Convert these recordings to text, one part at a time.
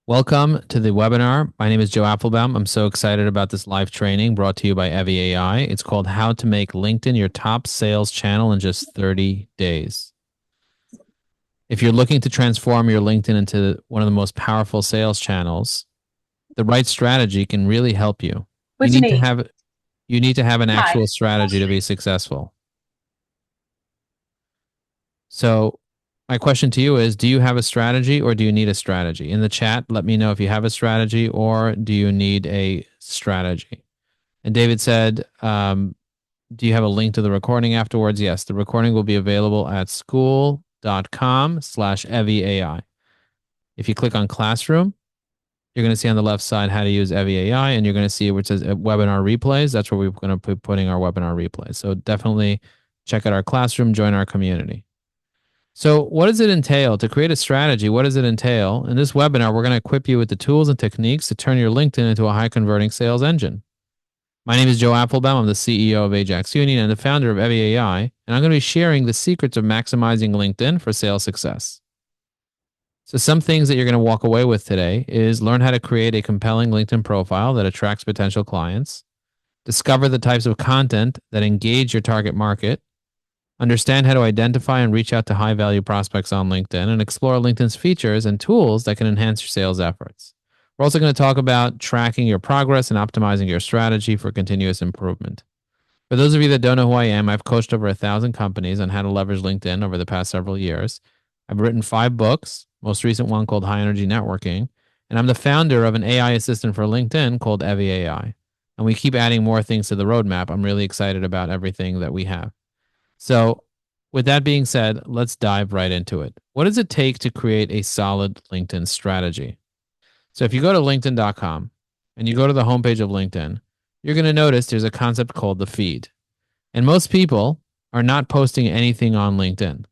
Welcome to the webinar. My name is Joe Applebaum. I'm so excited about this live training brought to you by evyAI. It's called How to Make LinkedIn Your Top Sales Channel in Just 30 Days. If you're looking to transform your LinkedIn into one of the most powerful sales channels, the right strategy can really help you. You What's your need to name? have you need to have an Hi. actual strategy to be successful. So, my question to you is, do you have a strategy or do you need a strategy? In the chat, let me know if you have a strategy or do you need a strategy. And David said, do you have a link to the recording afterwards? Yes, the recording will be available at school.com/evyAI. If you click on Classroom, you're going to see on the left side how to use evyAI, and you're going to see where it says Webinar Replays. That's where we're going to be putting our webinar replays. So definitely check out our classroom, join our community. So what does it entail to create a strategy? What does it entail? In this webinar, we're going to equip you with the tools and techniques to turn your LinkedIn into a high converting sales engine. My name is Joe Applebaum. I'm the CEO of Ajax Union and the founder of evyAI, and I'm going to be sharing the secrets of maximizing LinkedIn for sales success. So some things that you're going to walk away with today is learn how to create a compelling LinkedIn profile that attracts potential clients, discover the types of content that engage your target market, understand how to identify and reach out to high value prospects on LinkedIn, and explore LinkedIn's features and tools that can enhance your sales efforts. We're also going to talk about tracking your progress and optimizing your strategy for continuous improvement. For those of you that don't know who I am, I've coached over 1,000 companies on how to leverage LinkedIn over the past several years. I've written 5 books, most recent one called High Energy Networking, and I'm the founder of an AI assistant for LinkedIn called evyAI. And we keep adding more things to the roadmap. I'm really excited about everything that we have. So, with that being said, let's dive right into it. What does it take to create a solid LinkedIn strategy? So, if you go to linkedin.com and you go to the homepage of LinkedIn, you're going to notice there's a concept called the feed. And most people are not posting anything on LinkedIn.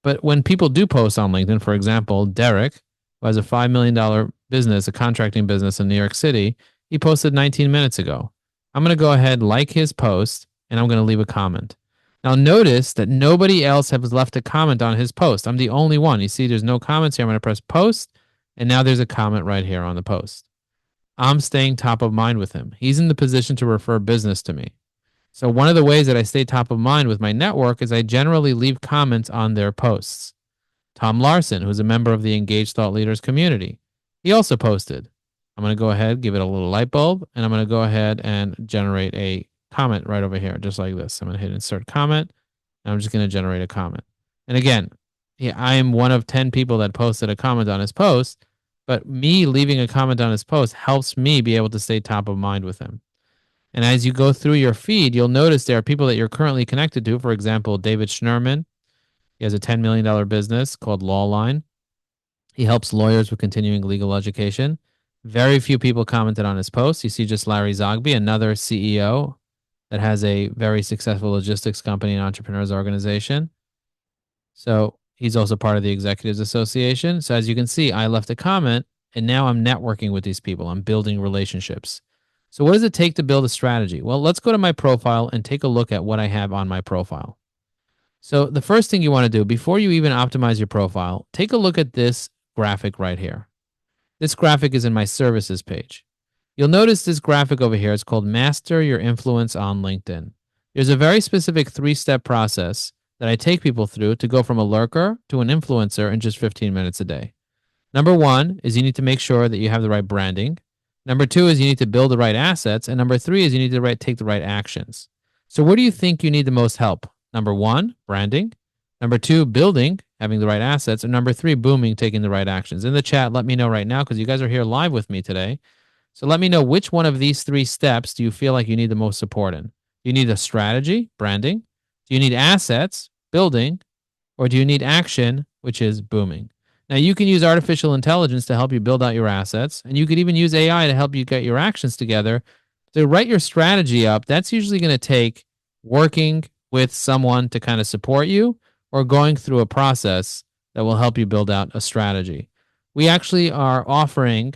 But when people do post on LinkedIn, for example, Derek, who has a $5 million business, a contracting business in New York City, he posted 19 minutes ago. I'm going to go ahead, like his post, and I'm going to leave a comment. Now, notice that nobody else has left a comment on his post. I'm the only one. You see, there's no comments here. I'm going to press post, and now there's a comment right here on the post. I'm staying top of mind with him. He's in the position to refer business to me. So one of the ways that I stay top of mind with my network is I generally leave comments on their posts. Tom Larson, who's a member of the Engaged Thought Leaders community, he also posted. I'm going to go ahead, give it a little light bulb, and I'm going to go ahead and generate a comment right over here, just like this. I'm going to hit insert comment, and I'm just going to generate a comment. And again, I am one of 10 people that posted a comment on his post, but me leaving a comment on his post helps me be able to stay top of mind with him. And as you go through your feed, you'll notice there are people that you're currently connected to. For example, David Schnurman. He has a $10 million business called Lawline. He helps lawyers with continuing legal education. Very few people commented on his post. You see just Larry Zogby, another CEO that has a very successful logistics company and entrepreneurs organization. So he's also part of the Executives Association. So as you can see, I left a comment and now I'm networking with these people. I'm building relationships. So what does it take to build a strategy? Well, let's go to my profile and take a look at what I have on my profile. So the first thing you want to do before you even optimize your profile, take a look at this graphic right here. This graphic is in my services page. You'll notice this graphic over here is called Master Your Influence on LinkedIn. There's a very specific 3-step process that I take people through to go from a lurker to an influencer in just 15 minutes a day. Number 1 is you need to make sure that you have the right branding. Number 2 is you need to build the right assets. And number 3 is you need to take the right actions. So where do you think you need the most help? Number 1, branding. Number 2, building, having the right assets. And number 3, booming, taking the right actions. In the chat, let me know right now because you guys are here live with me today. So let me know which one of these 3 steps do you feel like you need the most support in? Do you need a strategy, branding? Do you need assets, building? Or do you need action, which is booming? Now, you can use artificial intelligence to help you build out your assets, and you could even use AI to help you get your actions together. To write your strategy up, that's usually going to take working with someone to kind of support you or going through a process that will help you build out a strategy. We actually are offering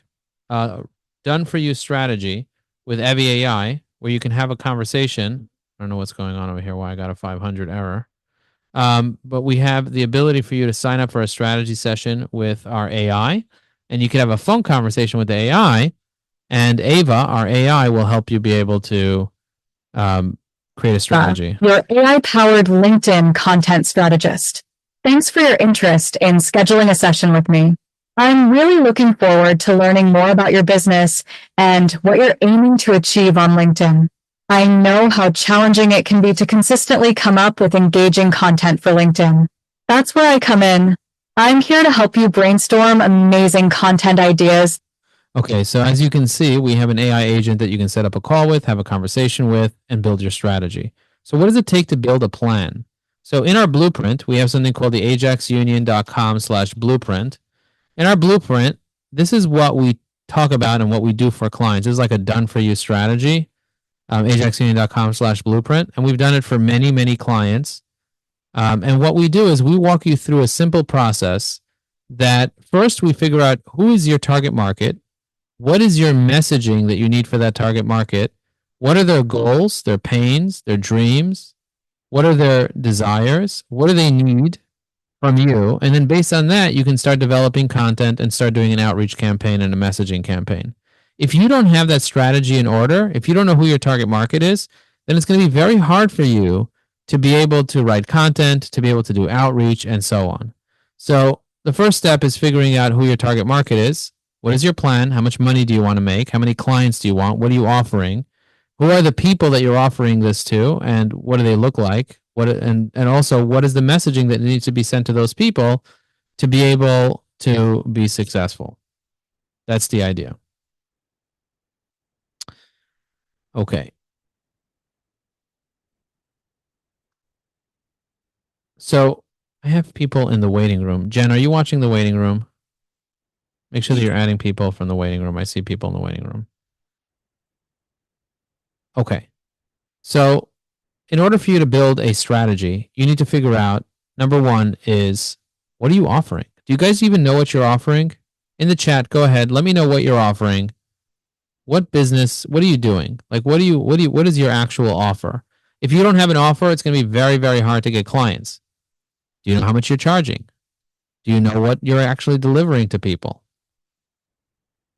done for you strategy with evyAI where you can have a conversation. I don't know what's going on over here, why I got a 500 error. But we have the ability for you to sign up for a strategy session with our AI. and you can have a phone conversation with the AI, and Ava, our AI, will help you be able to create a strategy. Your AI-powered LinkedIn content strategist. Thanks for your interest in scheduling a session with me. I'm really looking forward to learning more about your business and what you're aiming to achieve on LinkedIn. I know how challenging it can be to consistently come up with engaging content for LinkedIn. That's where I come in. I'm here to help you brainstorm amazing content ideas. Okay, so as you can see, we have an AI agent that you can set up a call with, have a conversation with, and build your strategy. So what does it take to build a plan? So in our blueprint, we have something called the ajaxunion.com/blueprint. In our blueprint, this is what we talk about and what we do for clients. This is like a done-for-you strategy, ajaxunion.com/blueprint. And we've done it for many, many clients. And what we do is we walk you through a simple process that first we figure out who is your target market, what is your messaging that you need for that target market, what are their goals, their pains, their dreams, what are their desires, what do they need from you, and then based on that, you can start developing content and start doing an outreach campaign and a messaging campaign. If you don't have that strategy in order, if you don't know who your target market is, then it's going to be very hard for you to be able to write content, to be able to do outreach, and so on. So the first step is figuring out who your target market is. What is your plan? How much money do you want to make? How many clients do you want? What are you offering? Who are the people that you're offering this to, and what do they look like? And also, what is the messaging that needs to be sent to those people to be able to be successful? That's the idea. Okay. So I have people in the waiting room. Jen, are you watching the waiting room? Make sure that you're adding people from the waiting room. I see people in the waiting room. Okay. So in order for you to build a strategy, you need to figure out, number one is, what are you offering? Do you guys even know what you're offering? In the chat, go ahead. Let me know what you're offering. What business, what are you doing? Like, what is your actual offer? If you don't have an offer, it's going to be very, very hard to get clients. Do you know how much you're charging? Do you know what you're actually delivering to people?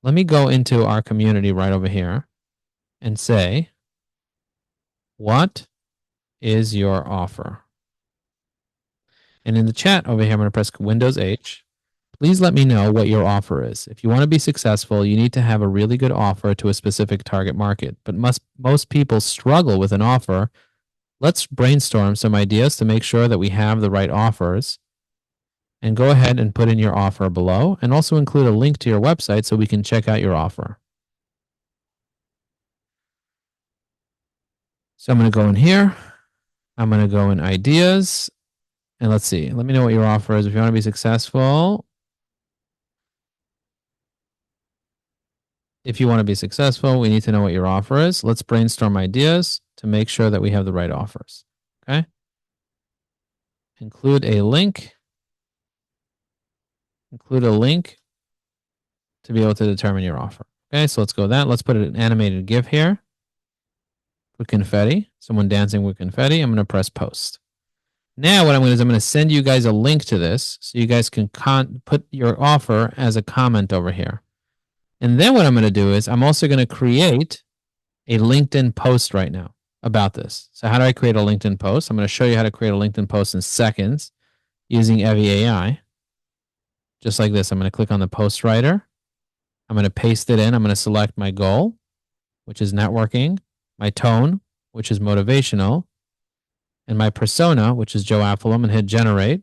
Let me go into our community right over here and say, what is your offer? And in the chat over here, I'm going to press Windows H. Please let me know what your offer is. If you want to be successful, you need to have a really good offer to a specific target market. But most people struggle with an offer. Let's brainstorm some ideas to make sure that we have the right offers. And go ahead and put in your offer below, and also include a link to your website so we can check out your offer. So I'm going to go in here. I'm going to go in ideas. And let's see. Let me know what your offer is. If you want to be successful, we need to know what your offer is. Let's brainstorm ideas to make sure that we have the right offers. Okay. Include a link. Include a link to be able to determine your offer. Okay, so let's go with that. Let's put an animated GIF here with confetti, someone dancing with confetti. I'm going to press post. Now what I'm going to do is I'm going to send you guys a link to this so you guys can put your offer as a comment over here. And then what I'm going to do is I'm also going to create a LinkedIn post right now about this. So how do I create a LinkedIn post? I'm going to show you how to create a LinkedIn post in seconds using evyAI. Just like this, I'm going to click on the post writer. I'm going to paste it in. I'm going to select my goal, which is networking, my tone, which is motivational, and my persona, which is Joe Apfelum, and hit generate.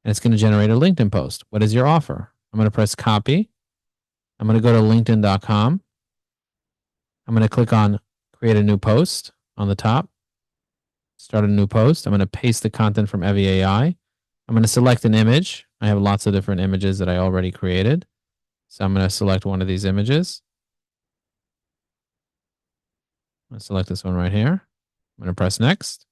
And it's going to generate a LinkedIn post. What is your offer? I'm going to press copy. I'm going to go to linkedin.com. I'm going to click on create a new post on the top. Start a new post. I'm going to paste the content from evyAI. I'm going to select an image. I have lots of different images that I already created. So I'm going to select one of these images. I'm going to select this one right here. I'm going to press next.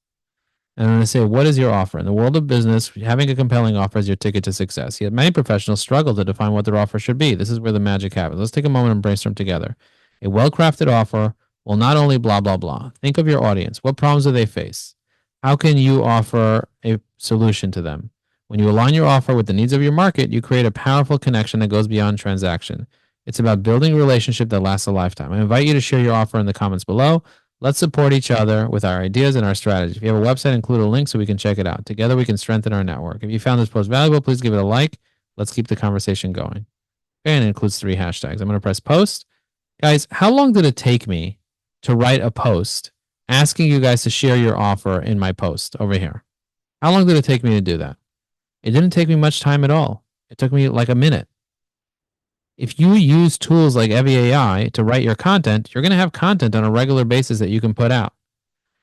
And I'm going to say, what is your offer? In the world of business, having a compelling offer is your ticket to success. Yet many professionals struggle to define what their offer should be. This is where the magic happens. Let's take a moment and brainstorm together. A well-crafted offer will not only blah, blah, blah. Think of your audience. What problems do they face? How can you offer a solution to them? When you align your offer with the needs of your market, you create a powerful connection that goes beyond transaction. It's about building a relationship that lasts a lifetime. I invite you to share your offer in the comments below. Let's support each other with our ideas and our strategies. If you have a website, include a link so we can check it out. Together, we can strengthen our network. If you found this post valuable, please give it a like. Let's keep the conversation going. Okay, and it includes 3 hashtags. I'm going to press post. Guys, how long did it take me to write a post asking you guys to share your offer in my post over here? How long did it take me to do that? It didn't take me much time at all. It took me like a minute. If you use tools like evyAI to write your content, you're going to have content on a regular basis that you can put out.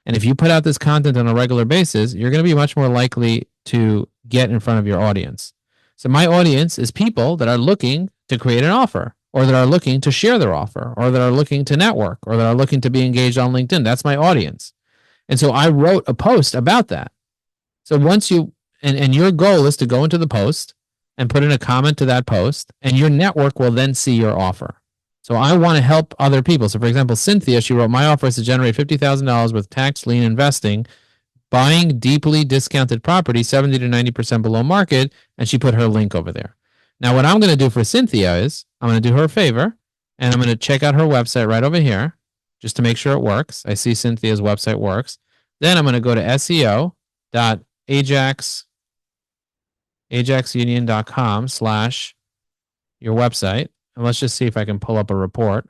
And if you put out this content on a regular basis, you're going to be much more likely to get in front of your audience. So my audience is people that are looking to create an offer, or that are looking to share their offer, or that are looking to network, or that are looking to be engaged on LinkedIn. That's my audience. And so I wrote a post about that. So once you, and your goal is to go into the post and put in a comment to that post, and your network will then see your offer. So I want to help other people. So for example, Cynthia, she wrote, my offer is to generate $50,000 with tax lien investing, buying deeply discounted property, 70 to 90% below market, and she put her link over there. Now, what I'm going to do for Cynthia is I'm going to do her a favor, and I'm going to check out her website right over here just to make sure it works. I see Cynthia's website works. Then I'm going to go to SEO.ajaxunion.com/your website. And let's just see if I can pull up a report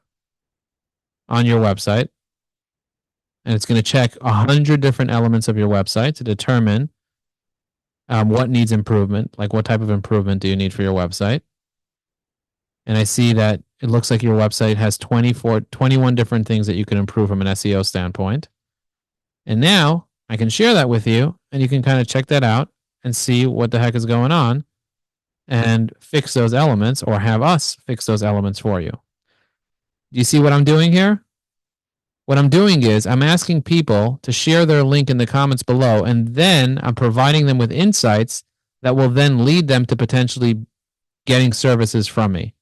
on your website. And it's going to check 100 different elements of your website to determine what needs improvement, like what type of improvement do you need for your website. And I see that it looks like your website has 21 different things that you can improve from an SEO standpoint. And now I can share that with you, and you can kind of check that out and see what the heck is going on and fix those elements, or have us fix those elements for you. Do you see what I'm doing here? What I'm doing is I'm asking people to share their link in the comments below, and then I'm providing them with insights that will then lead them to potentially getting services from me.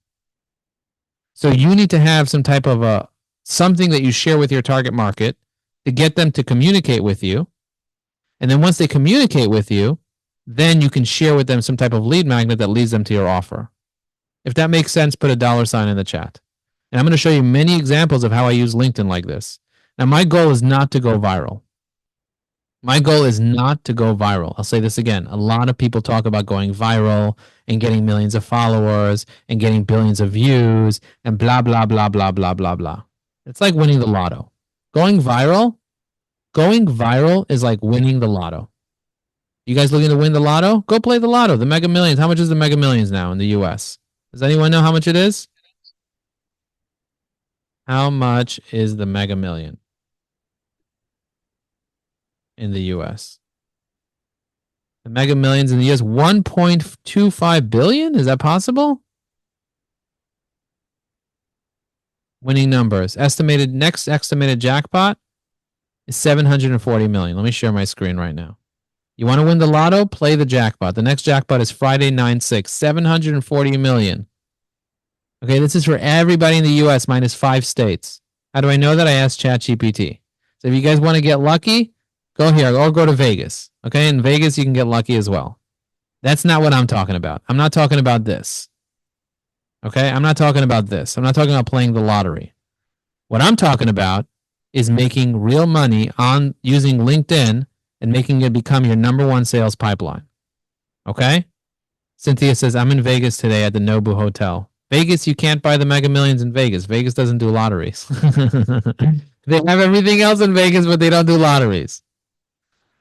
So you need to have some type of something that you share with your target market to get them to communicate with you. And then once they communicate with you, then you can share with them some type of lead magnet that leads them to your offer. If that makes sense, put a $ in the chat. And I'm going to show you many examples of how I use LinkedIn like this. Now, my goal is not to go viral. My goal is not to go viral. I'll say this again. A lot of people talk about going viral and getting millions of followers and getting billions of views and blah, blah, blah, blah, blah, blah, blah. It's like winning the lotto. Going viral is like winning the lotto. You guys looking to win the lotto? Go play the lotto, the Mega Millions. How much is the Mega Millions now in the US? Does anyone know how much it is? How much is the Mega Million in the US? The Mega Millions in the US, 1.25 billion? Is that possible? Winning numbers. Next estimated jackpot is 740 million. Let me share my screen right now. You want to win the lotto? Play the jackpot. The next jackpot is Friday 9/6, 740 million. Okay, this is for everybody in the US minus 5 states. How do I know that? I asked ChatGPT. So if you guys want to get lucky, go here or go to Vegas. Okay, in Vegas, you can get lucky as well. That's not what I'm talking about. I'm not talking about this. Okay, I'm not talking about this. I'm not talking about playing the lottery. What I'm talking about is making real money on using LinkedIn and making it become your #1 sales pipeline. Okay? Cynthia says, I'm in Vegas today at the Nobu Hotel. Vegas, you can't buy the Mega Millions in Vegas. Vegas doesn't do lotteries. They have everything else in Vegas, but they don't do lotteries.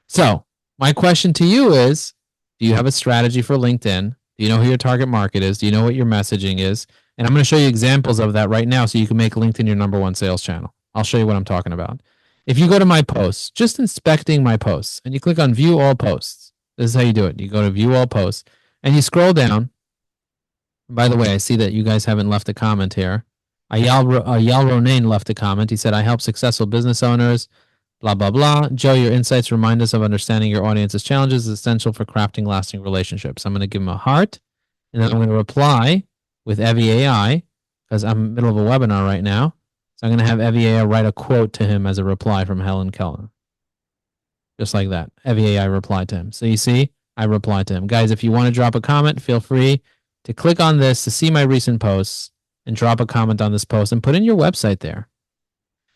So my question to you is, do you have a strategy for LinkedIn? Do you know who your target market is? Do you know what your messaging is? And I'm going to show you examples of that right now so you can make LinkedIn your #1 sales channel. I'll show you what I'm talking about. If you go to my posts, just inspecting my posts, and you click on View All Posts, this is how you do it. You go to View All Posts, and you scroll down. By the way, I see that you guys haven't left a comment here. Ayal Ronain left a comment. He said, I help successful business owners, blah, blah, blah. Joe, your insights remind us of understanding your audience's challenges is essential for crafting lasting relationships. I'm going to give him a heart, and then I'm going to reply with evyAI, because I'm in the middle of a webinar right now. So I'm going to have evyAI write a quote to him as a reply from Helen Keller. Just like that. evyAI replied to him. So you see, I replied to him. Guys, if you want to drop a comment, feel free to click on this to see my recent posts and drop a comment on this post and put in your website there.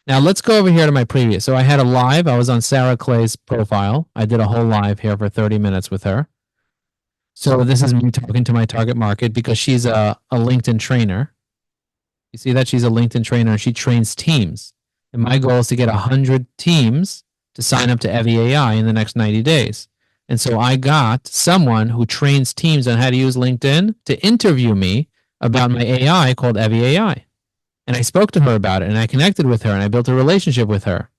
Now let's go over here to my previous. So I had a live. I was on Sarah Clay's profile. I did a whole live here for 30 minutes with her. So this is me talking to my target market because she's a LinkedIn trainer. You see that? She's a LinkedIn trainer and she trains teams. And my goal is to get 100 teams to sign up to evyAI in the next 90 days. And so I got someone who trains teams on how to use LinkedIn to interview me about my AI called evyAI. And I spoke to her about it and I connected with her and I built a relationship with her.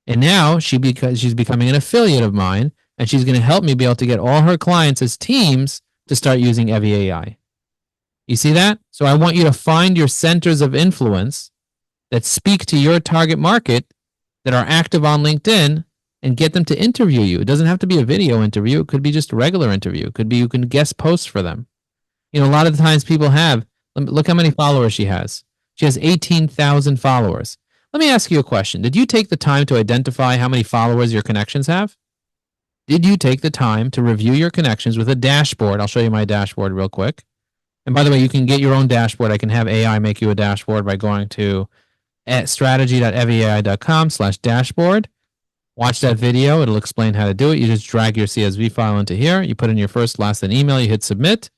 And now she's becoming an affiliate of mine and she's going to help me be able to get all her clients as teams to start using evyAI. You see that? So I want you to find your centers of influence that speak to your target market that are active on LinkedIn and get them to interview you. It doesn't have to be a video interview. It could be just a regular interview. It could be you can guest post for them. You know, a lot of the times people have, look how many followers she has. She has 18,000 followers. Let me ask you a question. Did you take the time to identify how many followers your connections have? Did you take the time to review your connections with a dashboard? I'll show you my dashboard real quick. And by the way, you can get your own dashboard. I can have AI make you a dashboard by going to strategy.evyai.com/dashboard. Watch that video. It'll explain how to do it. You just drag your CSV file into here. You put in your first, last, and email. You hit submit.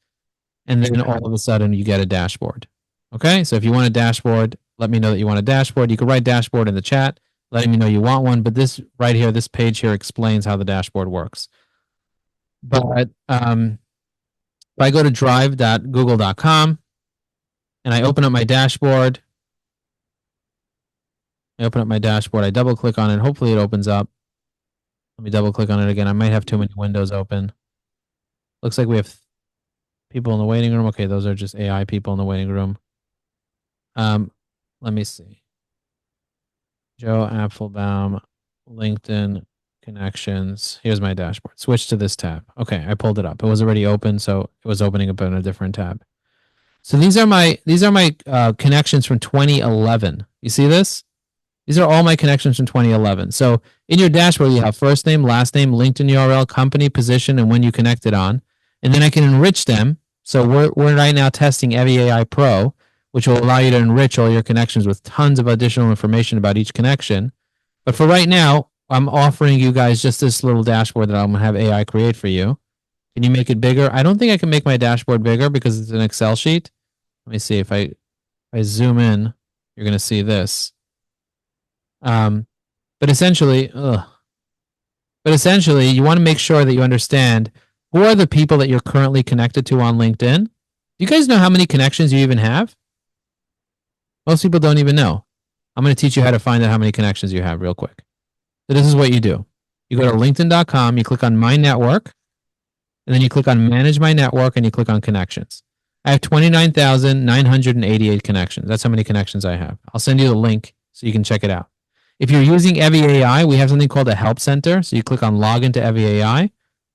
And then all of a sudden you get a dashboard. Okay, so if you want a dashboard, let me know that you want a dashboard. You can write dashboard in the chat, letting me know you want one. But this right here, this page here explains how the dashboard works. But if I go to drive.google.com and I open up my dashboard, I double click on it. Hopefully it opens up. Let me double click on it again. I might have too many windows open. Looks like we have people in the waiting room. Okay, those are just AI people in the waiting room. Let me see. Joe Apfelbaum, LinkedIn connections. Here's my dashboard. Switch to this tab. Okay, I pulled it up. It was already open, so it was opening up in a different tab. So these are my connections from 2011. You see this? These are all my connections from 2011. So in your dashboard, you have first name, last name, LinkedIn URL, company, position, and when you connected on. And then I can enrich them. So we're right now testing evyAI Pro, which will allow you to enrich all your connections with tons of additional information about each connection. But for right now, I'm offering you guys just this little dashboard that I'm going to have AI create for you. Can you make it bigger? I don't think I can make my dashboard bigger because it's an Excel sheet. Let me see if I zoom in, you're going to see this. But essentially, you want to make sure that you understand who are the people that you're currently connected to on LinkedIn. Do you guys know how many connections you even have? Most people don't even know. I'm going to teach you how to find out how many connections you have real quick. So this is what you do. You go to linkedin.com, you click on My Network, and then you click on Manage My Network, and you click on Connections. I have 29,988 connections. That's how many connections I have. I'll send you the link so you can check it out. If you're using evyAI, we have something called a Help Center. So you click on Log into evyAI.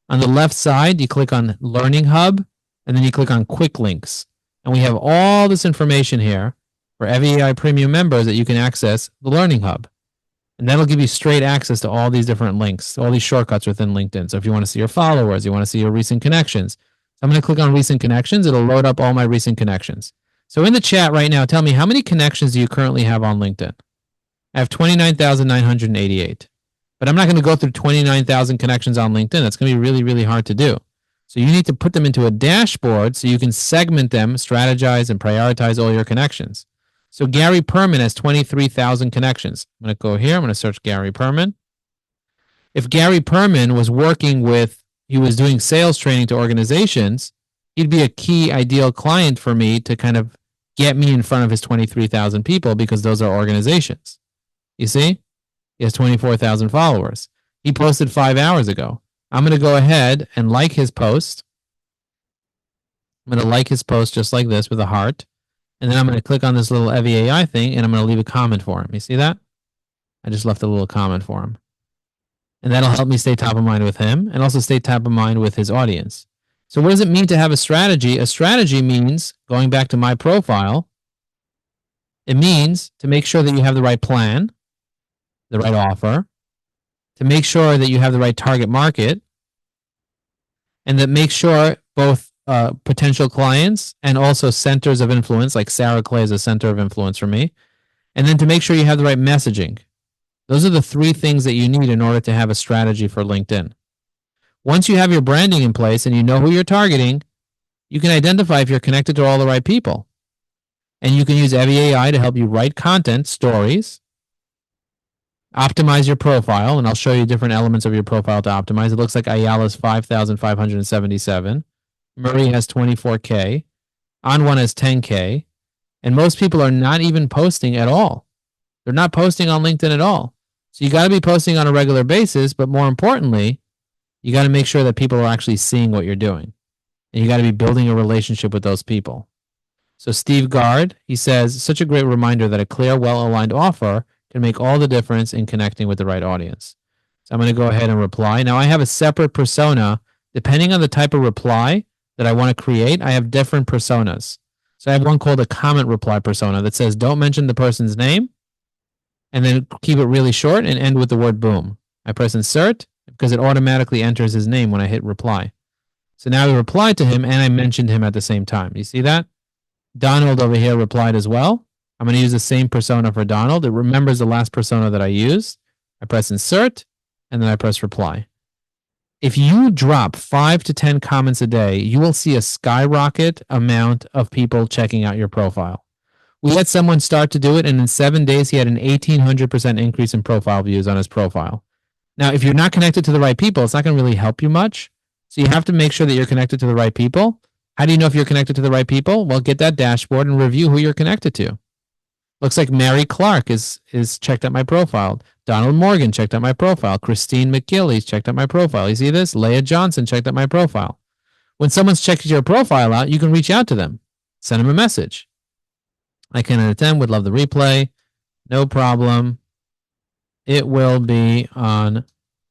On the left side, you click on Learning Hub, and then you click on Quick Links. And we have all this information here for evyAI Premium members that you can access the Learning Hub. And that'll give you straight access to all these different links, all these shortcuts within LinkedIn. So if you want to see your followers, you want to see your recent connections. So I'm going to click on Recent Connections. It'll load up all my recent connections. So in the chat right now, tell me how many connections do you currently have on LinkedIn? I have 29,988. But I'm not going to go through 29,000 connections on LinkedIn. That's going to be really, really hard to do. So you need to put them into a dashboard so you can segment them, strategize, and prioritize all your connections. So Gary Perman has 23,000 connections. I'm going to go here. I'm going to search Gary Perman. If Gary Perman was he was doing sales training to organizations, he'd be a key ideal client for me to kind of get me in front of his 23,000 people because those are organizations. You see? He has 24,000 followers. He posted 5 hours ago. I'm going to go ahead and like his post. I'm going to like his post just like this with a heart. And then I'm going to click on this little evyAI thing and I'm going to leave a comment for him. You see that? I just left a little comment for him. And that'll help me stay top of mind with him and also stay top of mind with his audience. So what does it mean to have a strategy? A strategy means, going back to my profile, it means to make sure that you have the right plan, the right offer, to make sure that you have the right target market, and that makes sure both potential clients and also centers of influence, like Sarah Clay is a center of influence for me, and then to make sure you have the right messaging. Those are the 3 things that you need in order to have a strategy for LinkedIn. Once you have your branding in place and you know who you're targeting, you can identify if you're connected to all the right people. And you can use evyAI to help you write content, stories, optimize your profile, and I'll show you different elements of your profile to optimize. It looks like Ayala's 5,577. Murray has 24K. Anwan has 10K. And most people are not even posting at all. They're not posting on LinkedIn at all. So you got to be posting on a regular basis, but more importantly, you got to make sure that people are actually seeing what you're doing. And you got to be building a relationship with those people. So Steve Gard, he says, such a great reminder that a clear, well-aligned offer can make all the difference in connecting with the right audience. So I'm going to go ahead and reply. Now I have a separate persona. Depending on the type of reply that I want to create, I have different personas. So I have one called a comment reply persona that says, don't mention the person's name, and then keep it really short and end with the word boom. I press insert because it automatically enters his name when I hit reply. So now I replied to him and I mentioned him at the same time. You see that? Donald over here replied as well. I'm going to use the same persona for Donald. It remembers the last persona that I used. I press insert and then I press reply. If you drop 5 to 10 comments a day, you will see a skyrocket amount of people checking out your profile. We had someone start to do it, and in 7 days, he had an 1,800% increase in profile views on his profile. Now, if you're not connected to the right people, it's not going to really help you much. So you have to make sure that you're connected to the right people. How do you know if you're connected to the right people? Well, get that dashboard and review who you're connected to. Looks like Mary Clark is checked out my profile. Donald Morgan checked out my profile. Christine McGillis checked out my profile. You see this? Leah Johnson checked out my profile. When someone's checked your profile out, you can reach out to them. Send them a message. I can attend, would love the replay. No problem. It will be on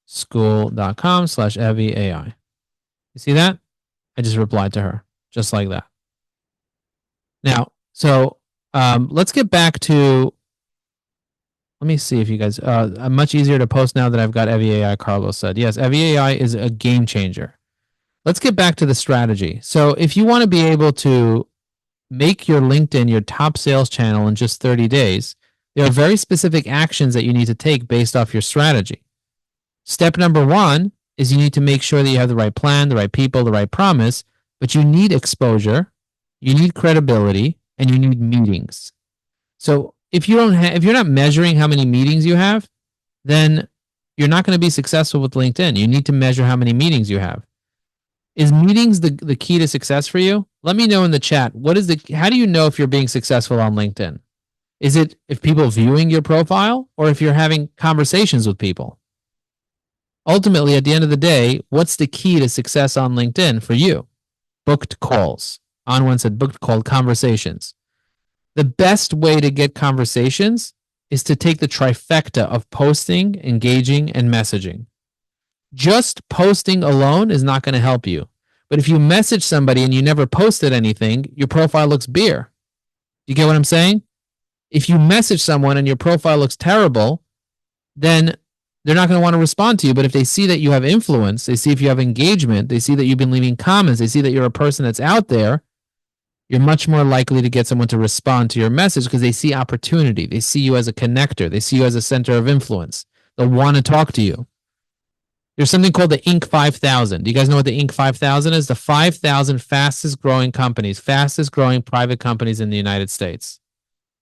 school.com/evyAI. You see that? I just replied to her, just like that. Now, so let's get back to, let me see if you guys, much easier to post now that I've got evyAI, Carlos said. Yes, evyAI is a game changer. Let's get back to the strategy. So if you want to be able to make your LinkedIn your top sales channel in just 30 days, there are very specific actions that you need to take based off your strategy. Step number 1 is you need to make sure that you have the right plan, the right people, the right promise, but you need exposure, you need credibility, and you need meetings. So if you're not measuring how many meetings you have, then you're not going to be successful with LinkedIn. You need to measure how many meetings you have. Is meetings the key to success for you? Let me know in the chat. How do you know if you're being successful on LinkedIn? Is it if people viewing your profile or if you're having conversations with people? Ultimately, at the end of the day, what's the key to success on LinkedIn for you? Booked calls. Anwan said booked call conversations. The best way to get conversations is to take the trifecta of posting, engaging, and messaging. Just posting alone is not going to help you. But if you message somebody and you never posted anything, your profile looks bare. You get what I'm saying? If you message someone and your profile looks terrible, then they're not going to want to respond to you. But if they see that you have influence, they see if you have engagement, they see that you've been leaving comments, they see that you're a person that's out there, you're much more likely to get someone to respond to your message because they see opportunity. They see you as a connector. They see you as a center of influence. They'll want to talk to you. There's something called the Inc. 5000. Do you guys know what the Inc. 5000 is? The 5,000 fastest growing companies, fastest growing private companies in the United States.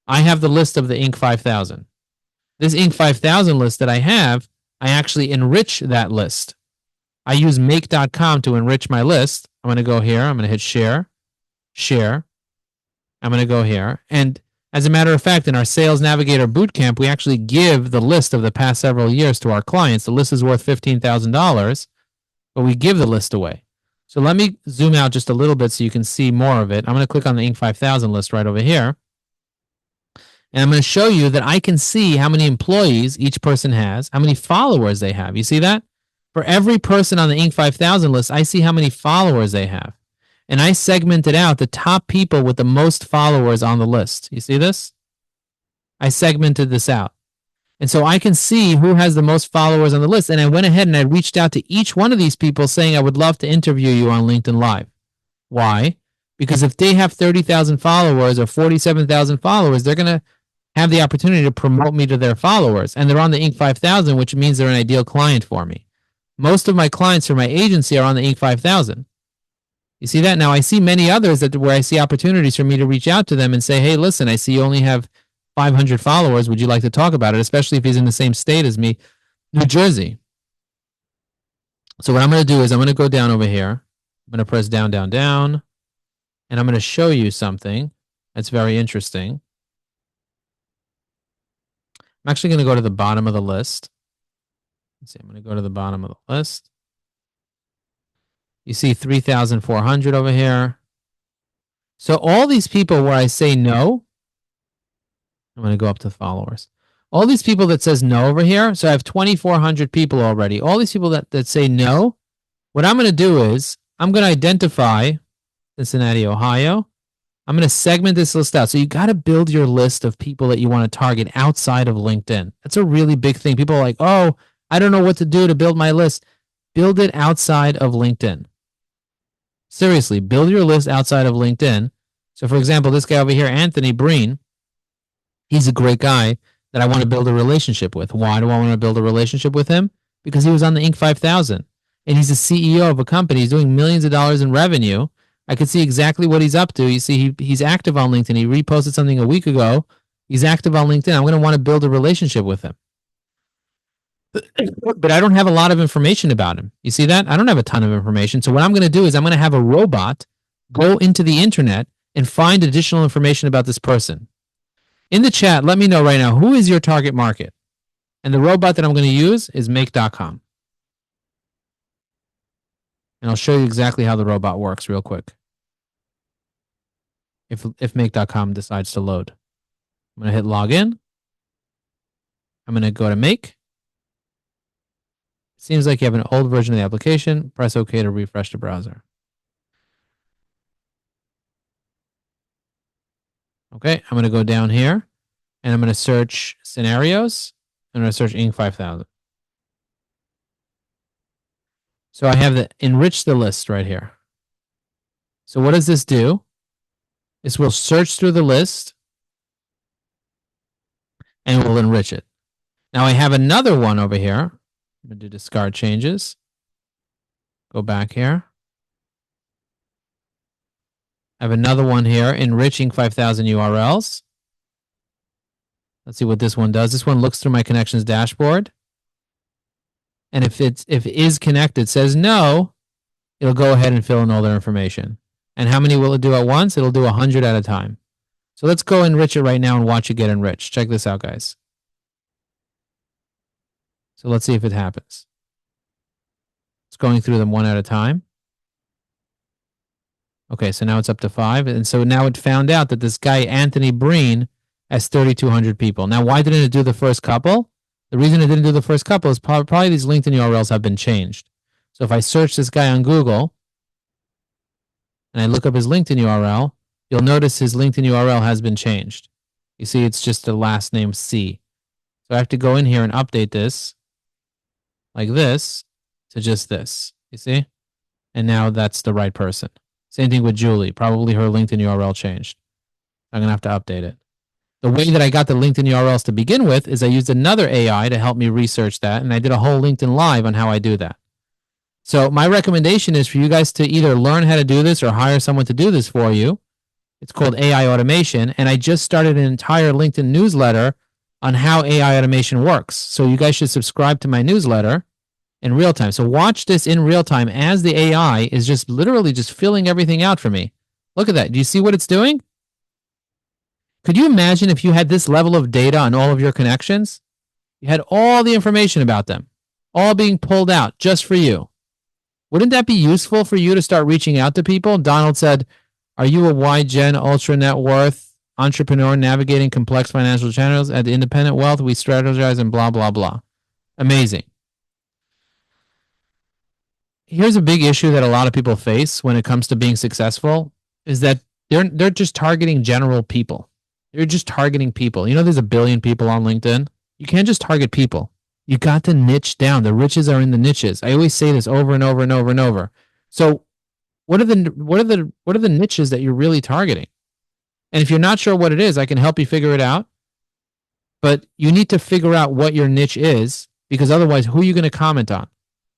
I have the list of the Inc. 5000. This Inc. 5000 list that I have, I actually enrich that list. I use make.com to enrich my list. I'm going to go here. I'm going to hit share. I'm going to go here. And as a matter of fact, in our Sales Navigator Bootcamp, we actually give the list of the past several years to our clients. The list is worth $15,000, but we give the list away. So let me zoom out just a little bit so you can see more of it. I'm going to click on the Inc. 5000 list right over here. And I'm going to show you that I can see how many employees each person has, how many followers they have. You see that? For every person on the Inc. 5000 list, I see how many followers they have. And I segmented out the top people with the most followers on the list. You see this? I segmented this out. And so I can see who has the most followers on the list. And I went ahead and I reached out to each one of these people saying, I would love to interview you on LinkedIn Live. Why? Because if they have 30,000 followers or 47,000 followers, they're going to have the opportunity to promote me to their followers. And they're on the Inc. 5000, which means they're an ideal client for me. Most of my clients for my agency are on the Inc. 5000. You see that? Now I see many others where I see opportunities for me to reach out to them and say, hey, listen, I see you only have 500 followers. Would you like to talk about it? Especially if he's in the same state as me, New Jersey. So what I'm going to do is I'm going to go down over here. I'm going to press down, down, down. And I'm going to show you something that's very interesting. I'm actually going to go to the bottom of the list. Let's see, I'm going to go to the bottom of the list. You see 3,400 over here. So all these people where I say no, I'm going to go up to followers. All these people that says no over here, so I have 2,400 people already. All these people that say no, what I'm going to do is I'm going to identify Cincinnati, Ohio. I'm going to segment this list out. So you got to build your list of people that you want to target outside of LinkedIn. That's a really big thing. People are like, oh, I don't know what to do to build my list. Build it outside of LinkedIn. Seriously, build your list outside of LinkedIn. So for example, this guy over here, Anthony Breen, he's a great guy that I want to build a relationship with. Why do I want to build a relationship with him? Because he was on the Inc. 5000 and he's a CEO of a company. He's doing millions of dollars in revenue. I could see exactly what he's up to. You see, he's active on LinkedIn. He reposted something a week ago. He's active on LinkedIn. I'm going to want to build a relationship with him. But I don't have a lot of information about him. You see that? I don't have a ton of information. So what I'm going to do is I'm going to have a robot go into the internet and find additional information about this person. In the chat, let me know right now, who is your target market? And the robot that I'm going to use is make.com. And I'll show you exactly how the robot works real quick. If make.com decides to load. I'm going to hit login. I'm going to go to make. Seems like you have an old version of the application. Press OK to refresh the browser. Okay, I'm going to go down here and I'm going to search scenarios. I'm going to search Inc. 5000. So I have the enrich the list right here. So what does this do? This will search through the list and will enrich it. Now I have another one over here. I'm going to do discard changes. Go back here. I have another one here, enriching 5,000 URLs. Let's see what this one does. This one looks through my connections dashboard. And if it is connected, says no, it'll go ahead and fill in all their information. And how many will it do at once? It'll do 100 at a time. So let's go enrich it right now and watch it get enriched. Check this out, guys. So let's see if it happens. It's going through them one at a time. Okay, so now it's up to 5. And so now it found out that this guy, Anthony Breen, has 3,200 people. Now, why didn't it do the first couple? The reason it didn't do the first couple is probably these LinkedIn URLs have been changed. So if I search this guy on Google and I look up his LinkedIn URL, you'll notice his LinkedIn URL has been changed. You see, it's just the last name C. So I have to go in here and update this like this to just this. You see? And now that's the right person. Same thing with Julie. Probably her LinkedIn URL changed. I'm going to have to update it. The way that I got the LinkedIn URLs to begin with is I used another AI to help me research that, and I did a whole LinkedIn Live on how I do that. So my recommendation is for you guys to either learn how to do this or hire someone to do this for you. It's called AI automation, and I just started an entire LinkedIn newsletter on how AI automation works. So you guys should subscribe to my newsletter in real time. So watch this in real time as the AI is just literally just filling everything out for me. Look at that. Do you see what it's doing? Could you imagine if you had this level of data on all of your connections? You had all the information about them, all being pulled out just for you. Wouldn't that be useful for you to start reaching out to people? Donald said, are you a Y-Gen ultra net worth entrepreneur navigating complex financial channels at Independent Wealth? We strategize and blah, blah, blah. Amazing. Here's a big issue that a lot of people face when it comes to being successful is that they're just targeting general people. You're just targeting people. You know, there's 1 billion people on LinkedIn. You can't just target people. You got to niche down. The riches are in the niches. I always say this over and over and over and over. So what are the niches that you're really targeting? And if you're not sure what it is, I can help you figure it out. But you need to figure out what your niche is, because otherwise, who are you going to comment on?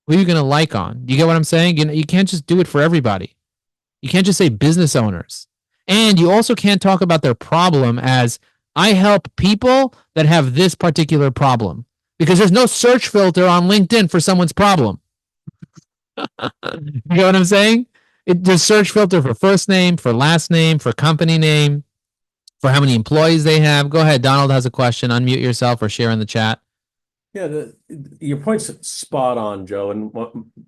Who are you going to like on? Do you get what I'm saying? You can't just do it for everybody. You can't just say business owners. And you also can't talk about their problem as, I help people that have this particular problem, because there's no search filter on LinkedIn for someone's problem. You get what I'm saying? There's search filter for first name, for last name, for company name, for how many employees they have. Go ahead. Donald has a question. Unmute yourself or share in the chat. Yeah, your point's spot on, Joe. And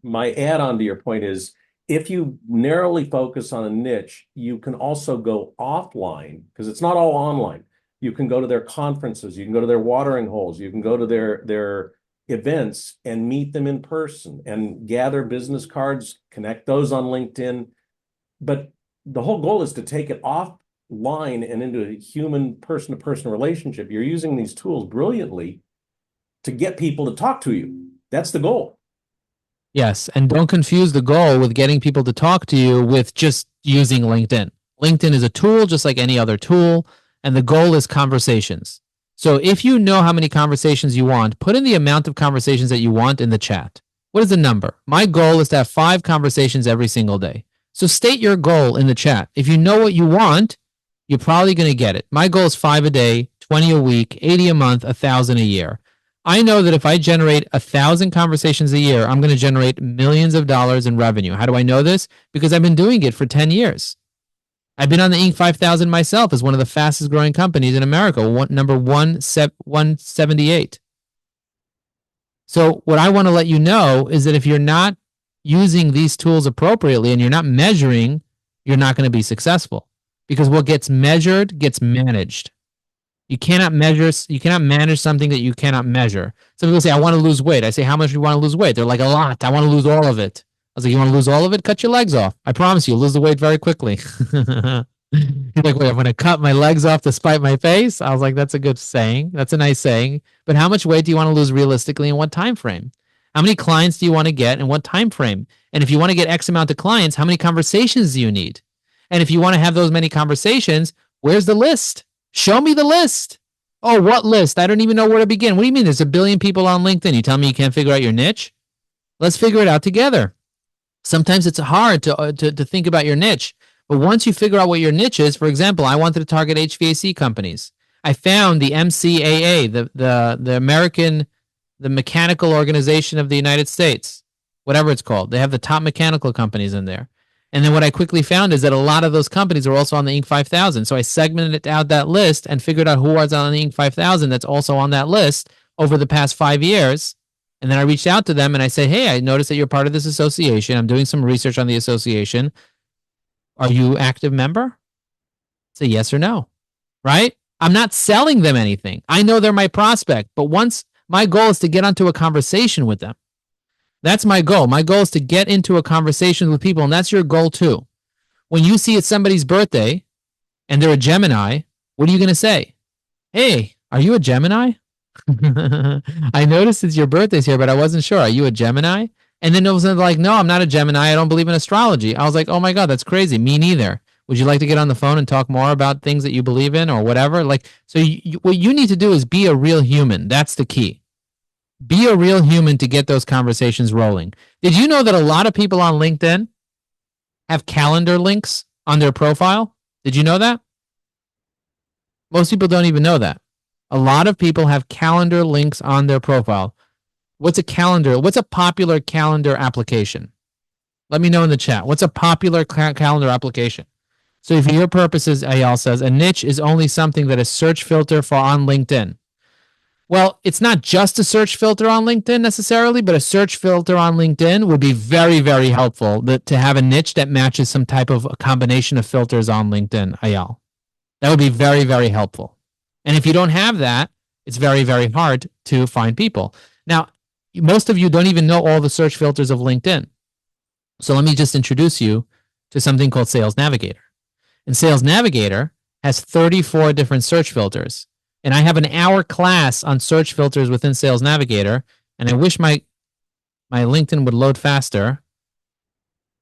my add-on to your point is, if you narrowly focus on a niche, you can also go offline, because it's not all online. You can go to their conferences, you can go to their watering holes, you can go to their events and meet them in person and gather business cards, connect those on LinkedIn. But the whole goal is to take it offline and into a human person-to-person relationship. You're using these tools brilliantly to get people to talk to you. That's the goal. Yes. And don't confuse the goal with getting people to talk to you with just using LinkedIn. LinkedIn is a tool just like any other tool, and the goal is conversations. So if you know how many conversations you want, put in the amount of conversations that you want in the chat. What is the number? My goal is to have 5 conversations every single day. So state your goal in the chat. If you know what you want, you're probably going to get it. My goal is 5 a day, 20 a week, 80 a month, 1,000 a year. I know that if I generate 1,000 conversations a year, I'm going to generate millions of dollars in revenue. How do I know this? Because I've been doing it for 10 years. I've been on the Inc. 5000 myself as one of the fastest growing companies in America, number 178. So what I want to let you know is that if you're not using these tools appropriately and you're not measuring, you're not going to be successful, because what gets measured gets managed. You cannot manage something that you cannot measure. Some people say, I want to lose weight. I say, how much do you want to lose weight? They're like, a lot. I want to lose all of it. I was like, you want to lose all of it? Cut your legs off. I promise you'll lose the weight very quickly. He's like, wait, I'm going to cut my legs off to spite my face? I was like, that's a good saying. That's a nice saying. But how much weight do you want to lose realistically in what time frame? How many clients do you want to get in what time frame? And if you want to get X amount of clients, how many conversations do you need? And if you want to have those many conversations, where's the list? Show me the list. Oh, what list? I don't even know where to begin. What do you mean? There's 1 billion people on LinkedIn. You tell me you can't figure out your niche? Let's figure it out together. Sometimes it's hard to think about your niche. But once you figure out what your niche is, for example, I wanted to target HVAC companies. I found the MCAA, the Mechanical Organization of the United States, whatever it's called. They have the top mechanical companies in there. And then what I quickly found is that a lot of those companies are also on the Inc. 5000. So I segmented out that list and figured out who was on the Inc. 5000 that's also on that list over the past 5 years. And then I reached out to them and I said, hey, I noticed that you're part of this association. I'm doing some research on the association. Are you an active member? Say yes or no, right? I'm not selling them anything. I know they're my prospect, but once my goal is to get onto a conversation with them. That's my goal. My goal is to get into a conversation with people, and that's your goal too. When you see it's somebody's birthday and they're a Gemini, what are you going to say? Hey, are you a Gemini? I noticed it's your birthday's here, but I wasn't sure. Are you a Gemini? And then it was like, no, I'm not a Gemini. I don't believe in astrology. I was like, oh my God, that's crazy. Me neither. Would you like to get on the phone and talk more about things that you believe in or whatever? Like, so what you need to do is be a real human. That's the key. Be a real human to get those conversations rolling. Did you know that a lot of people on LinkedIn have calendar links on their profile? Did you know that? Most people don't even know that. A lot of people have calendar links on their profile. What's a calendar? What's a popular calendar application? Let me know in the chat. What's a popular calendar application? So for your purposes, Ayal says, a niche is only something that a search filter for on LinkedIn. Well, it's not just a search filter on LinkedIn necessarily, but a search filter on LinkedIn would be very, very helpful to have a niche that matches some type of a combination of filters on LinkedIn, Ayal. That would be very, very helpful. And if you don't have that, it's very, very hard to find people. Now, most of you don't even know all the search filters of LinkedIn. So let me just introduce you to something called Sales Navigator. And Sales Navigator has 34 different search filters. And I have an hour class on search filters within Sales Navigator. And I wish my LinkedIn would load faster.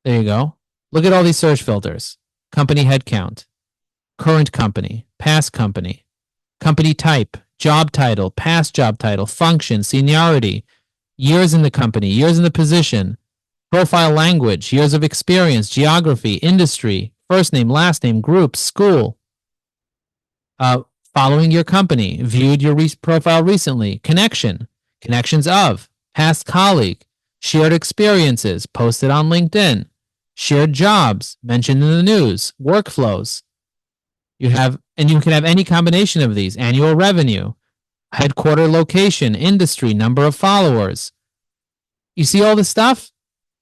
There you go. Look at all these search filters. Company headcount, current company, past company, company type, job title, past job title, function, seniority, years in the company, years in the position, profile language, years of experience, geography, industry, first name, last name, group, school, following your company, viewed your profile recently, connections of, past colleague, shared experiences, posted on LinkedIn, shared jobs, mentioned in the news, workflows. You can have any combination of these: annual revenue, headquarter location, industry, number of followers. You see all this stuff?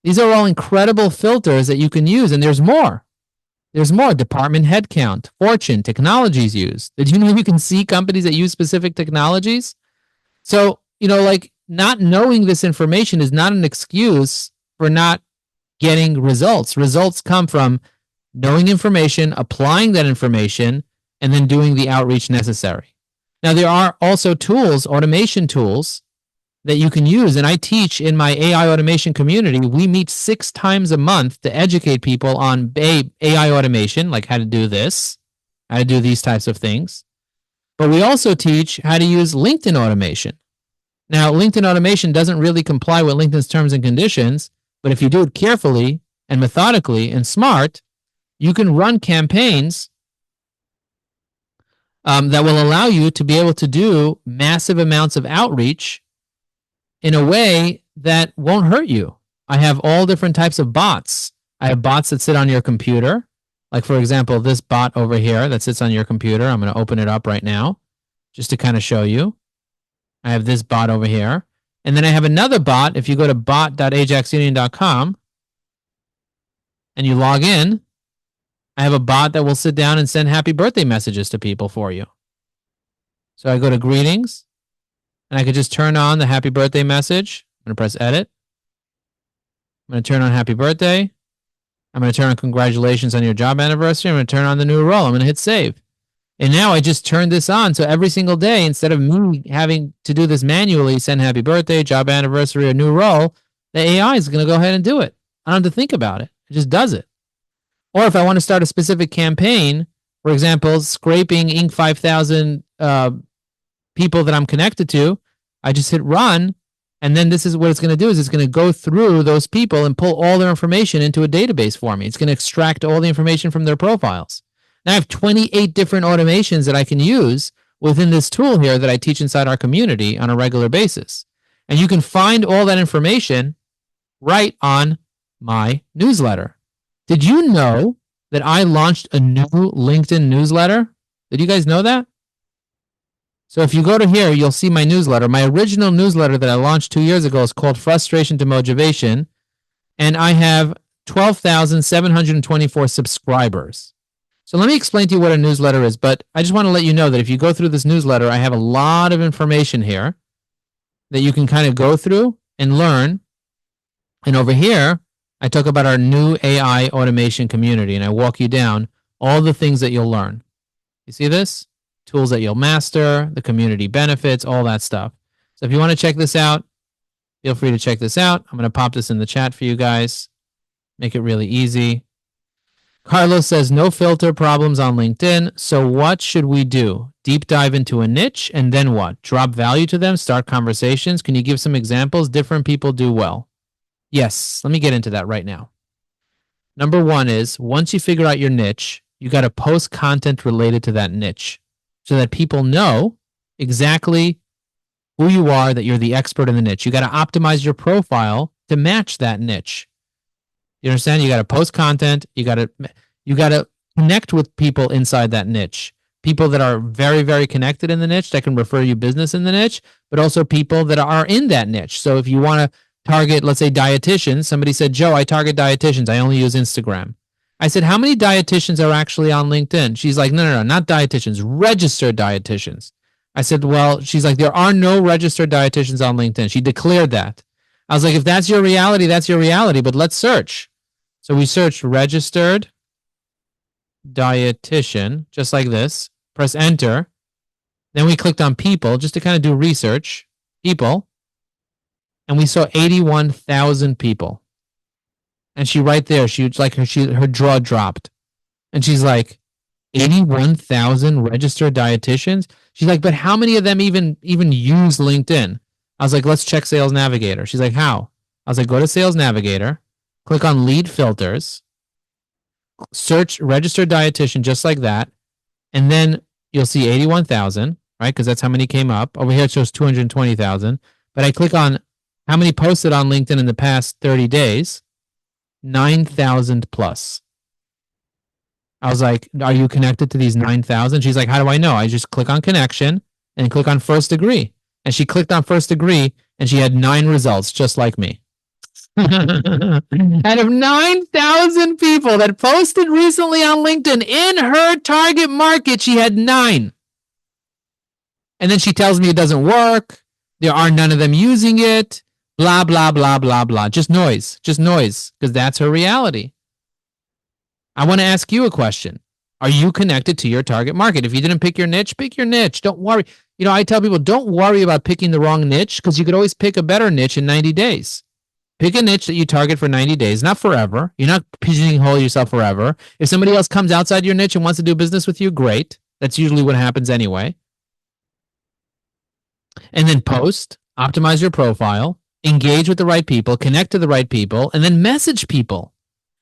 These are all incredible filters that you can use, and there's more. There's more. Department headcount, fortune, technologies used. Did you know you can see companies that use specific technologies? So, like, not knowing this information is not an excuse for not getting results. Results come from knowing information, applying that information, and then doing the outreach necessary. Now, there are also tools, automation tools, that you can use. And I teach in my AI automation community. We meet 6 times a month to educate people on AI automation, like how to do this, how to do these types of things. But we also teach how to use LinkedIn automation. Now, LinkedIn automation doesn't really comply with LinkedIn's terms and conditions, but if you do it carefully and methodically and smart, you can run campaigns that will allow you to be able to do massive amounts of outreach in a way that won't hurt you. I have all different types of bots. I have bots that sit on your computer. Like, for example, this bot over here that sits on your computer. I'm going to open it up right now just to kind of show you. I have this bot over here. And then I have another bot. If you go to bot.ajaxunion.com and you log in, I have a bot that will sit down and send happy birthday messages to people for you. So I go to greetings, and I could just turn on the happy birthday message. I'm going to press edit. I'm going to turn on happy birthday. I'm going to turn on congratulations on your job anniversary. I'm going to turn on the new role. I'm going to hit save. And now I just turned this on. So every single day, instead of me having to do this manually, send happy birthday, job anniversary, or new role, the AI is going to go ahead and do it. I don't have to think about it. It just does it. Or if I want to start a specific campaign, for example, scraping Inc. 5000 people that I'm connected to, I just hit run, and then this is what it's going to do: is it's going to go through those people and pull all their information into a database for me. It's going to extract all the information from their profiles. Now I have 28 different automations that I can use within this tool here that I teach inside our community on a regular basis. And you can find all that information right on my newsletter. Did you know that I launched a new LinkedIn newsletter? Did you guys know that? So if you go to here, you'll see my newsletter. My original newsletter that I launched 2 years ago is called Frustration to Motivation, and I have 12,724 subscribers. So let me explain to you what a newsletter is, but I just want to let you know that if you go through this newsletter, I have a lot of information here that you can kind of go through and learn. And over here, I talk about our new AI automation community, and I walk you down all the things that you'll learn. You see this? Tools that you'll master, the community benefits, all that stuff. So if you want to check this out, feel free to check this out. I'm going to pop this in the chat for you guys. Make it really easy. Carlos says, no filter problems on LinkedIn. So what should we do? Deep dive into a niche, and then what? Drop value to them, start conversations. Can you give some examples? Different people do well. Yes, let me get into that right now. Number one is, once you figure out your niche, you got to post content related to that niche so that people know exactly who you are, that you're the expert in the niche. You got to optimize your profile to match that niche. You understand? You got to post content. You got to connect with people inside that niche. People that are very, very connected in the niche that can refer you business in the niche, but also people that are in that niche. So if you want to target, let's say, dietitians, somebody said, Joe, I target dietitians. I only use Instagram. I said, how many dietitians are actually on LinkedIn? She's like, no, not dietitians, registered dietitians. I said, well, she's like, there are no registered dietitians on LinkedIn. She declared that. I was like, if that's your reality, that's your reality, but let's search. So we searched registered dietitian, just like this. Press enter. Then we clicked on people just to kind of do research. People. And we saw 81,000 people. And she right there, she was like, her jaw dropped. And she's like, 81,000 registered dietitians? She's like, but how many of them even use LinkedIn? I was like, let's check Sales Navigator. She's like, how? I was like, go to Sales Navigator, click on lead filters, search registered dietitian just like that, and then you'll see 81,000, right? Because that's how many came up. Over here it shows 220,000. But I click on how many posted on LinkedIn in the past 30 days, 9,000 plus. I was like, are you connected to these 9,000? She's like, how do I know? I just click on connection and click on first degree. And she clicked on first degree and she had 9 results just like me. Out of 9,000 people that posted recently on LinkedIn in her target market, she had 9. And then she tells me it doesn't work. There are none of them using it. Blah, blah, blah, blah, blah. Just noise, because that's her reality. I want to ask you a question. Are you connected to your target market? If you didn't pick your niche, pick your niche. Don't worry. I tell people, don't worry about picking the wrong niche because you could always pick a better niche in 90 days. Pick a niche that you target for 90 days, not forever. You're not pigeonholing yourself forever. If somebody else comes outside your niche and wants to do business with you, great. That's usually what happens anyway. And then post, optimize your profile, engage with the right people, connect to the right people, and then message people.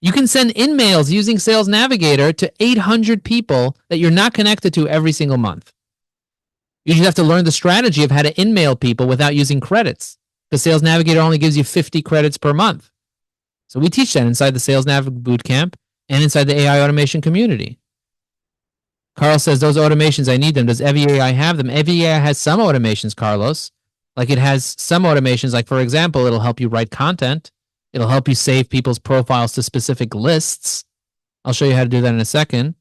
You can send in-mails using Sales Navigator to 800 people that you're not connected to every single month. You just have to learn the strategy of how to in-mail people without using credits. The Sales Navigator only gives you 50 credits per month. So we teach that inside the Sales Nav Bootcamp and inside the AI automation community. Carl says, those automations, I need them. Does evyAI have them? evyAI has some automations, Carlos. Like it has some automations, like for example, it'll help you write content. It'll help you save people's profiles to specific lists. I'll show you how to do that in a second.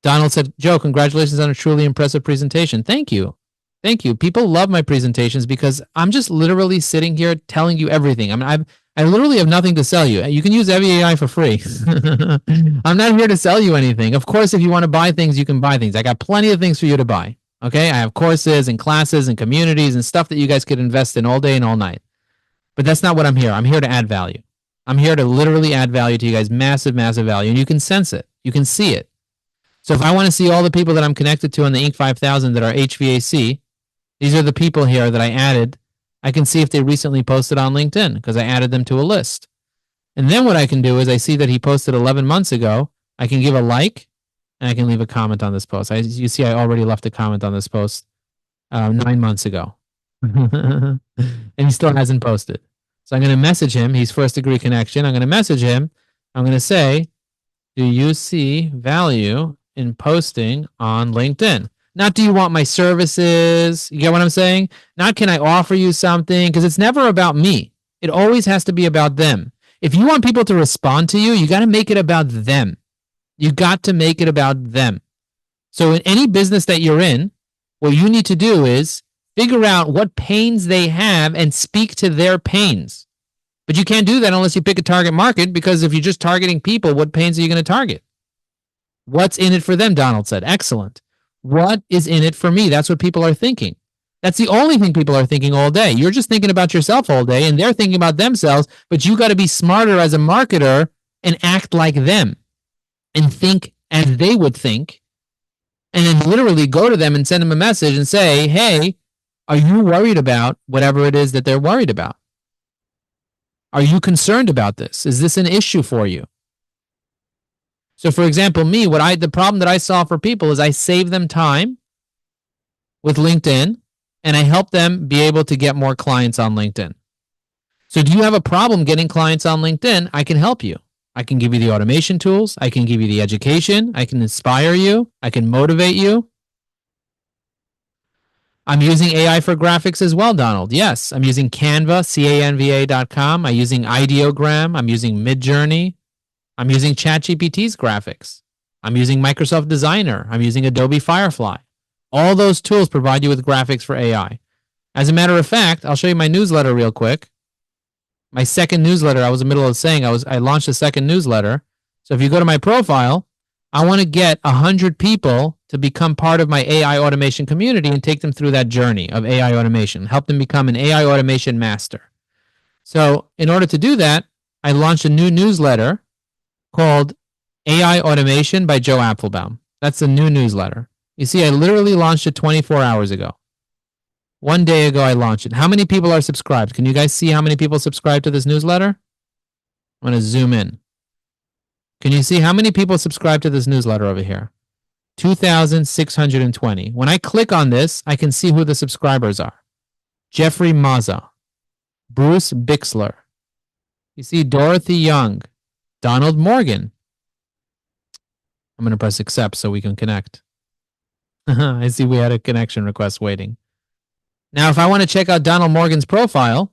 Donald said, Joe, congratulations on a truly impressive presentation. Thank you. Thank you. People love my presentations because I'm just literally sitting here telling you everything. I literally have nothing to sell you. You can use evyAI for free. I'm not here to sell you anything. Of course, if you want to buy things, you can buy things. I got plenty of things for you to buy. Okay? I have courses and classes and communities and stuff that you guys could invest in all day and all night. But that's not what I'm here. I'm here to add value. I'm here to literally add value to you guys. Massive, massive value. And you can sense it. You can see it. So if I want to see all the people that I'm connected to on the Inc. 5000 that are HVAC, these are the people here that I added. I can see if they recently posted on LinkedIn because I added them to a list. And then what I can do is I see that he posted 11 months ago. I can give a like and I can leave a comment on this post. You see I already left a comment on this post 9 months ago. And he still hasn't posted. So I'm going to message him. He's first degree connection. I'm going to message him. I'm going to say, do you see value in posting on LinkedIn? Not do you want my services? You get what I'm saying? Not can I offer you something? Because it's never about me. It always has to be about them. If you want people to respond to you, you got to make it about them. You got to make it about them. So in any business that you're in, what you need to do is figure out what pains they have and speak to their pains. But you can't do that unless you pick a target market, because if you're just targeting people, what pains are you going to target? What's in it for them, Donald said. Excellent. What is in it for me? That's what people are thinking. That's the only thing people are thinking all day. You're just thinking about yourself all day, and they're thinking about themselves, but you got to be smarter as a marketer and act like them and think as they would think, and then literally go to them and send them a message and say, hey, are you worried about whatever it is that they're worried about? Are you concerned about this? Is this an issue for you? So for example, me, the problem that I solve for people is I save them time with LinkedIn and I help them be able to get more clients on LinkedIn. So do you have a problem getting clients on LinkedIn? I can help you. I can give you the automation tools. I can give you the education. I can inspire you. I can motivate you. I'm using AI for graphics as well, Donald. Yes, I'm using Canva, canva.com. I'm using Ideogram. I'm using Midjourney. I'm using ChatGPT's graphics. I'm using Microsoft Designer. I'm using Adobe Firefly. All those tools provide you with graphics for AI. As a matter of fact, I'll show you my newsletter real quick. My second newsletter, I was in the middle of saying I launched a second newsletter. So if you go to my profile, I want to get 100 people to become part of my AI automation community and take them through that journey of AI automation, help them become an AI automation master. So in order to do that, I launched a new newsletter called AI Automation by Joe Apfelbaum. That's a new newsletter. You see, I literally launched it 24 hours ago. 1 day ago, I launched it. How many people are subscribed? Can you guys see how many people subscribe to this newsletter? I'm going to zoom in. Can you see how many people subscribe to this newsletter over here? 2,620. When I click on this, I can see who the subscribers are. Jeffrey Mazza, Bruce Bixler. You see Dorothy Young, Donald Morgan. I'm going to press accept so we can connect. I see we had a connection request waiting. Now, if I want to check out Donald Morgan's profile,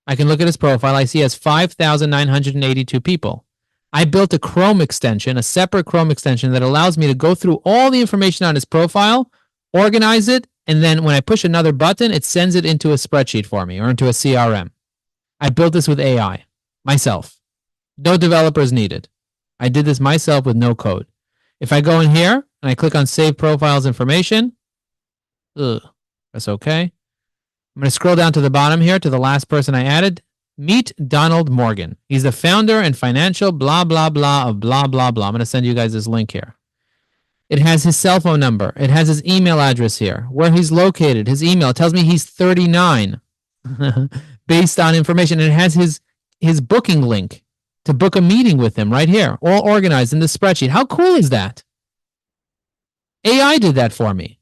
I can look at his profile. I see he has 5,982 people. I built a Chrome extension, a separate Chrome extension that allows me to go through all the information on his profile, organize it, and then when I push another button, it sends it into a spreadsheet for me or into a CRM. I built this with AI, myself. No developers needed. I did this myself with no code. If I go in here and I click on Save Profiles Information, press OK. I'm going to scroll down to the bottom here to the last person I added. Meet Donald Morgan. He's the founder and financial blah, blah, blah of blah, blah, blah. I'm going to send you guys this link here. It has his cell phone number. It has his email address here, where he's located, his email. It tells me he's 39 based on information. And it has his booking link to book a meeting with him right here, all organized in the spreadsheet. How cool is that? AI did that for me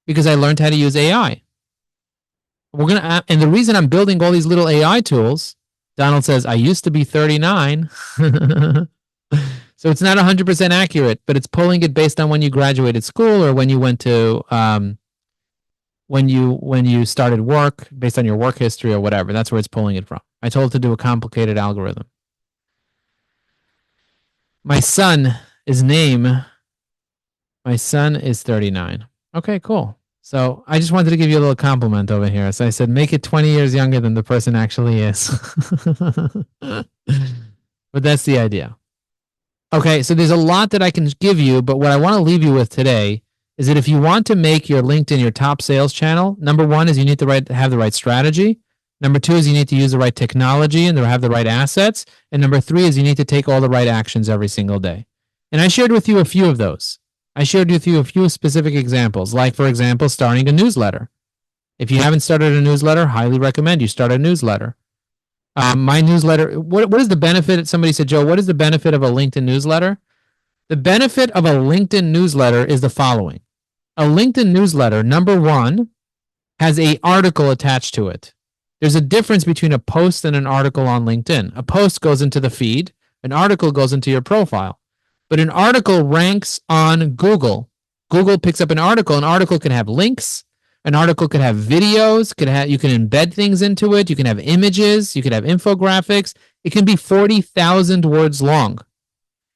because I learned how to use AI. And the reason I'm building all these little AI tools, Donald says, I used to be 39. So it's not 100% accurate, but it's pulling it based on when you graduated school or when you went to, when you started work, based on your work history or whatever. That's where it's pulling it from. I told it to do a complicated algorithm. My son is 39. Okay, cool. So I just wanted to give you a little compliment over here. So I said, make it 20 years younger than the person actually is. But that's the idea. Okay, so there's a lot that I can give you, but what I want to leave you with today is that if you want to make your LinkedIn your top sales channel, number one is you need to have the right strategy. Number two is you need to use the right technology and have the right assets. And number three is you need to take all the right actions every single day. And I shared with you a few of those. I shared with you a few specific examples, like, for example, starting a newsletter. If you haven't started a newsletter, highly recommend you start a newsletter. My newsletter, what is the benefit? Somebody said, Joe, what is the benefit of a LinkedIn newsletter? The benefit of a LinkedIn newsletter is the following. A LinkedIn newsletter, number one, has an article attached to it. There's a difference between a post and an article on LinkedIn. A post goes into the feed. An article goes into your profile. But an article ranks on Google. Google picks up an article. An article can have links. An article could have videos. You can embed things into it. You can have images. You can have infographics. It can be 40,000 words long.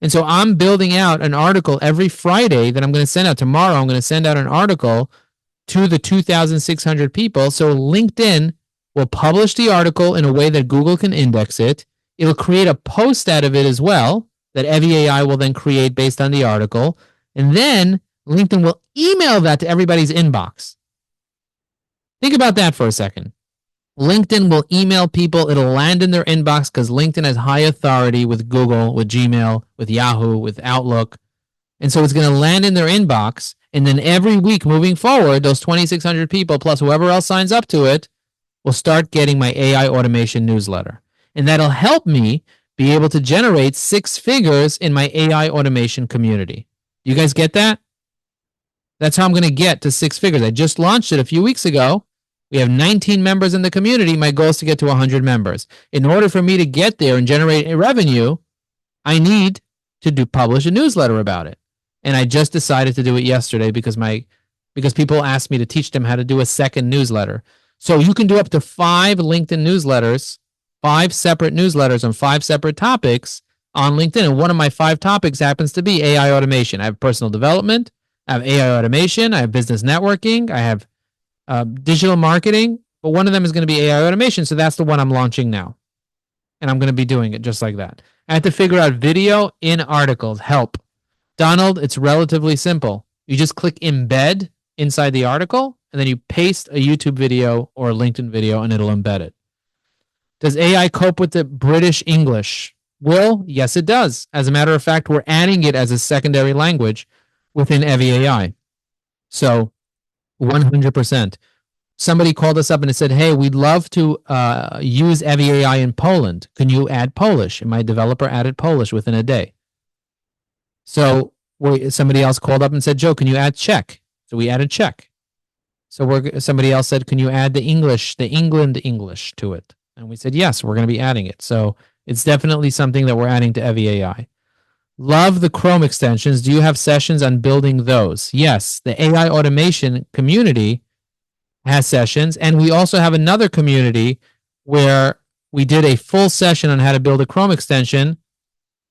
And so I'm building out an article every Friday that I'm going to send out. Tomorrow, I'm going to send out an article to the 2,600 people. So LinkedIn will publish the article in a way that Google can index it. It'll create a post out of it as well that evyAI will then create based on the article. And then LinkedIn will email that to everybody's inbox. Think about that for a second. LinkedIn will email people. It'll land in their inbox because LinkedIn has high authority with Google, with Gmail, with Yahoo, with Outlook. And so it's going to land in their inbox. And then every week moving forward, those 2,600 people plus whoever else signs up to it will start getting my AI automation newsletter. And that'll help me be able to generate 6 figures in my AI automation community. You guys get that? That's how I'm going to get to 6 figures. I just launched it a few weeks ago. We have 19 members in the community. My goal is to get to 100 members. In order for me to get there and generate a revenue, I need to publish a newsletter about it. And I just decided to do it yesterday because people asked me to teach them how to do a second newsletter. So you can do up to 5 LinkedIn newsletters, 5 separate newsletters on 5 separate topics on LinkedIn. And one of my 5 topics happens to be AI automation. I have personal development, I have AI automation, I have business networking, I have digital marketing, but one of them is going to be AI automation. So that's the one I'm launching now. And I'm going to be doing it just like that. I have to figure out video in articles. Help. Donald, it's relatively simple. You just click embed inside the article, and then you paste a YouTube video or a LinkedIn video, and it'll embed it. Does AI cope with the British English? Will, yes, it does. As a matter of fact, we're adding it as a secondary language within evyAI. So 100%. Somebody called us up and it said, hey, we'd love to use evyAI in Poland. Can you add Polish? And my developer added Polish within a day. So somebody else called up and said, Joe, can you add Czech? So we added Czech. So somebody else said, can you add the English, the England English to it? And we said, yes, we're going to be adding it. So it's definitely something that we're adding to evyAI. Love the Chrome extensions. Do you have sessions on building those? Yes, the AI automation community has sessions. And we also have another community where we did a full session on how to build a Chrome extension.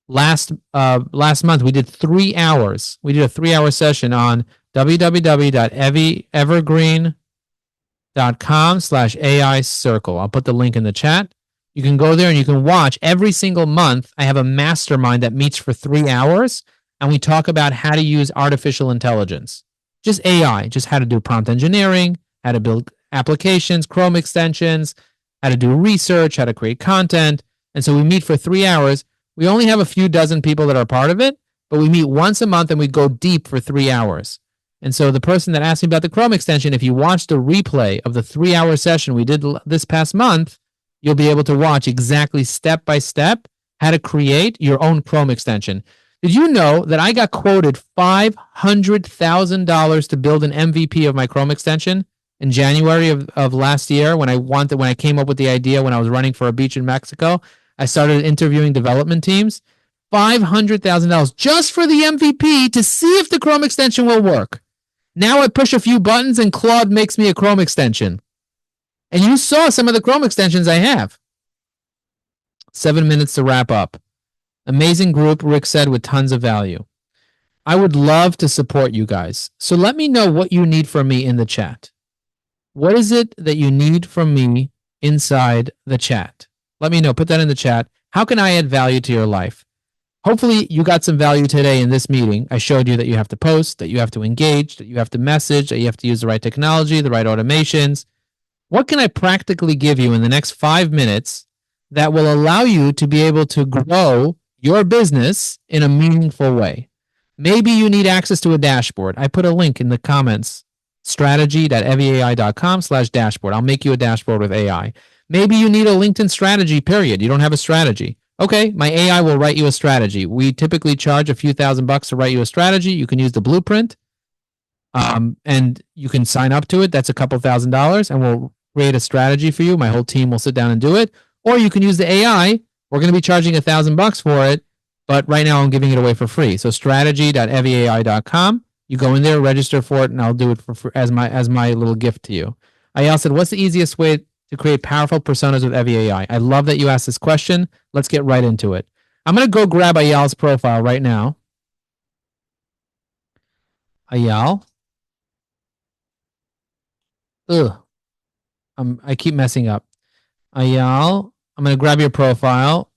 Last month, we did 3 hours. We did a 3-hour session on www.evergreen.com/AI circle. I'll put the link in the chat. You can go there and you can watch every single month. I have a mastermind that meets for 3 hours, and we talk about how to use artificial intelligence, just AI, just how to do prompt engineering, how to build applications, Chrome extensions, how to do research, how to create content. And so we meet for 3 hours. We only have a few dozen people that are part of it, but we meet once a month and we go deep for 3 hours. And so the person that asked me about the Chrome extension, if you watch the replay of the 3-hour session we did this past month, you'll be able to watch exactly step by step how to create your own Chrome extension. Did you know that I got quoted $500,000 to build an MVP of my Chrome extension in January of last year when I came up with the idea when I was running for a beach in Mexico? I started interviewing development teams. $500,000 just for the MVP to see if the Chrome extension will work. Now I push a few buttons and Claude makes me a Chrome extension. And you saw some of the Chrome extensions I have. 7 minutes to wrap up. Amazing group, Rick said, with tons of value. I would love to support you guys. So let me know what you need from me in the chat. What is it that you need from me inside the chat? Let me know. Put that in the chat. How can I add value to your life? Hopefully you got some value today in this meeting. I showed you that you have to post, that you have to engage, that you have to message, that you have to use the right technology, the right automations. What can I practically give you in the next 5 minutes that will allow you to be able to grow your business in a meaningful way? Maybe you need access to a dashboard. I put a link in the comments, strategy.evyai.com/dashboard. I'll make you a dashboard with AI. Maybe you need a LinkedIn strategy, period. You don't have a strategy. Okay, my AI will write you a strategy. We typically charge a few $1,000s to write you a strategy. You can use the blueprint, and you can sign up to it. That's a couple $1,000s, and we'll create a strategy for you. My whole team will sit down and do it. Or you can use the AI. We're going to be charging $1,000 for it, but right now I'm giving it away for free. So strategy.evyai.com. You go in there, register for it, and I'll do it for free as my little gift to you. Ayal said, what's the easiest way to create powerful personas with evyAI? I love that you asked this question. Let's get right into it. I'm going to go grab Ayal's profile right now. Ayal. I keep messing up. Ayal, I'm going to grab your profile.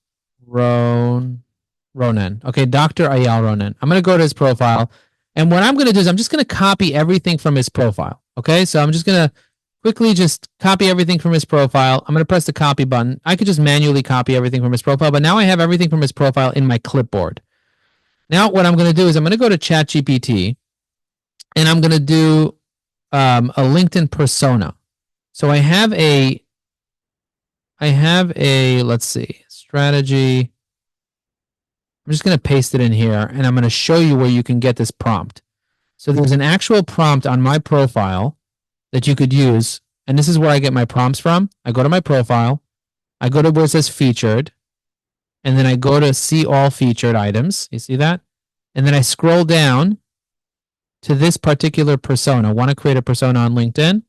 Ronan. Okay, Dr. Ayal Ronan. I'm going to go to his profile. And what I'm going to do is I'm just going to copy everything from his profile. Okay, so I'm just going to quickly just copy everything from his profile. I'm going to press the copy button. I could just manually copy everything from his profile, but now I have everything from his profile in my clipboard. Now what I'm going to do is I'm going to go to ChatGPT and I'm going to do a LinkedIn persona. So I have a, let's see, strategy. I'm just going to paste it in here and I'm going to show you where you can get this prompt. So there's an actual prompt on my profile that you could use. And this is where I get my prompts from. I go to my profile. I go to where it says featured. And then I go to see all featured items. You see that? And then I scroll down to this particular persona. I want to create a persona on LinkedIn.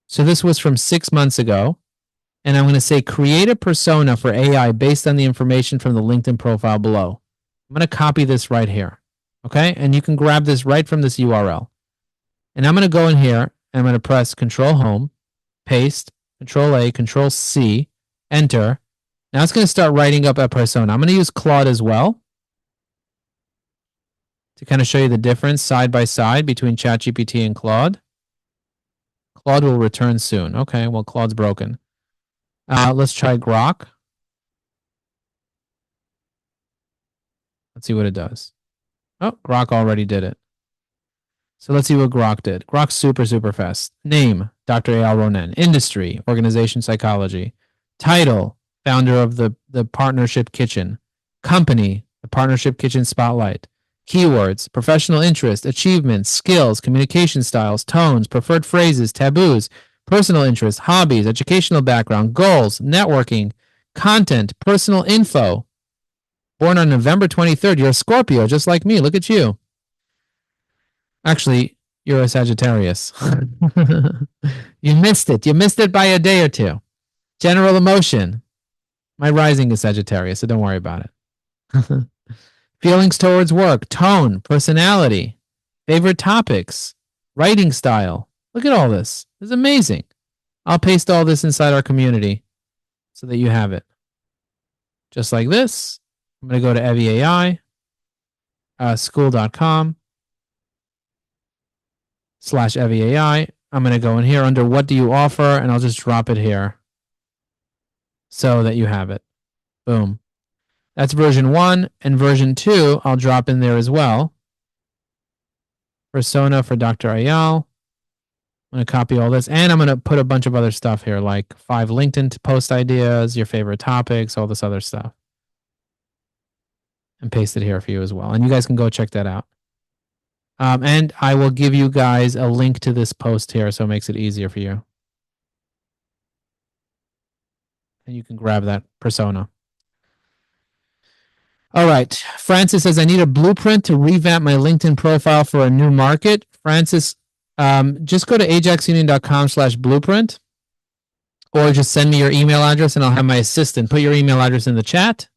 So this was from 6 months ago. And I'm going to say create a persona for AI based on the information from the LinkedIn profile below. I'm going to copy this right here. Okay? And you can grab this right from this URL. And I'm going to go in here. I'm going to press Control Home, paste, Control A, Control C, Enter. Now it's going to start writing up a persona. I'm going to use Claude as well. to kind of show you the difference side by side between ChatGPT and Claude. Claude will return soon. Okay, well, Claude's broken. Let's try Grok. Let's see what it does. Oh, Grok already did it. So let's see what Grok did. Grok's super, super fast. Name, Dr. A.L. Ronen. Industry, organization psychology. Title, founder of the Partnership Kitchen. Company, the Partnership Kitchen Spotlight. Keywords, professional interest, achievements, skills, communication styles, tones, preferred phrases, taboos, personal interests, hobbies, educational background, goals, networking, content, personal info. Born on November 23rd. You're a Scorpio, just like me. Look at you. Actually, you're a Sagittarius. You missed it. You missed it by a day or two. General emotion. My rising is Sagittarius, so don't worry about it. Feelings towards work, tone, personality, favorite topics, writing style. Look at all this. It's amazing. I'll paste all this inside our community so that you have it. Just like this. I'm going to go to evyAI, school.com/evyAI. I'm going to go in here under what do you offer, and I'll just drop it here so that you have it. Boom. That's version 1, and version 2 I'll drop in there as well. Persona for Dr. Ayal. I'm going to copy all this, and I'm going to put a bunch of other stuff here, like 5 LinkedIn post ideas, your favorite topics, all this other stuff. And paste it here for you as well. And you guys can go check that out. And I will give you guys a link to this post here so it makes it easier for you. And you can grab that persona. All right. Francis says, I need a blueprint to revamp my LinkedIn profile for a new market. Francis, just go to ajaxunion.com/blueprint or just send me your email address and I'll have my assistant put your email address in the chat,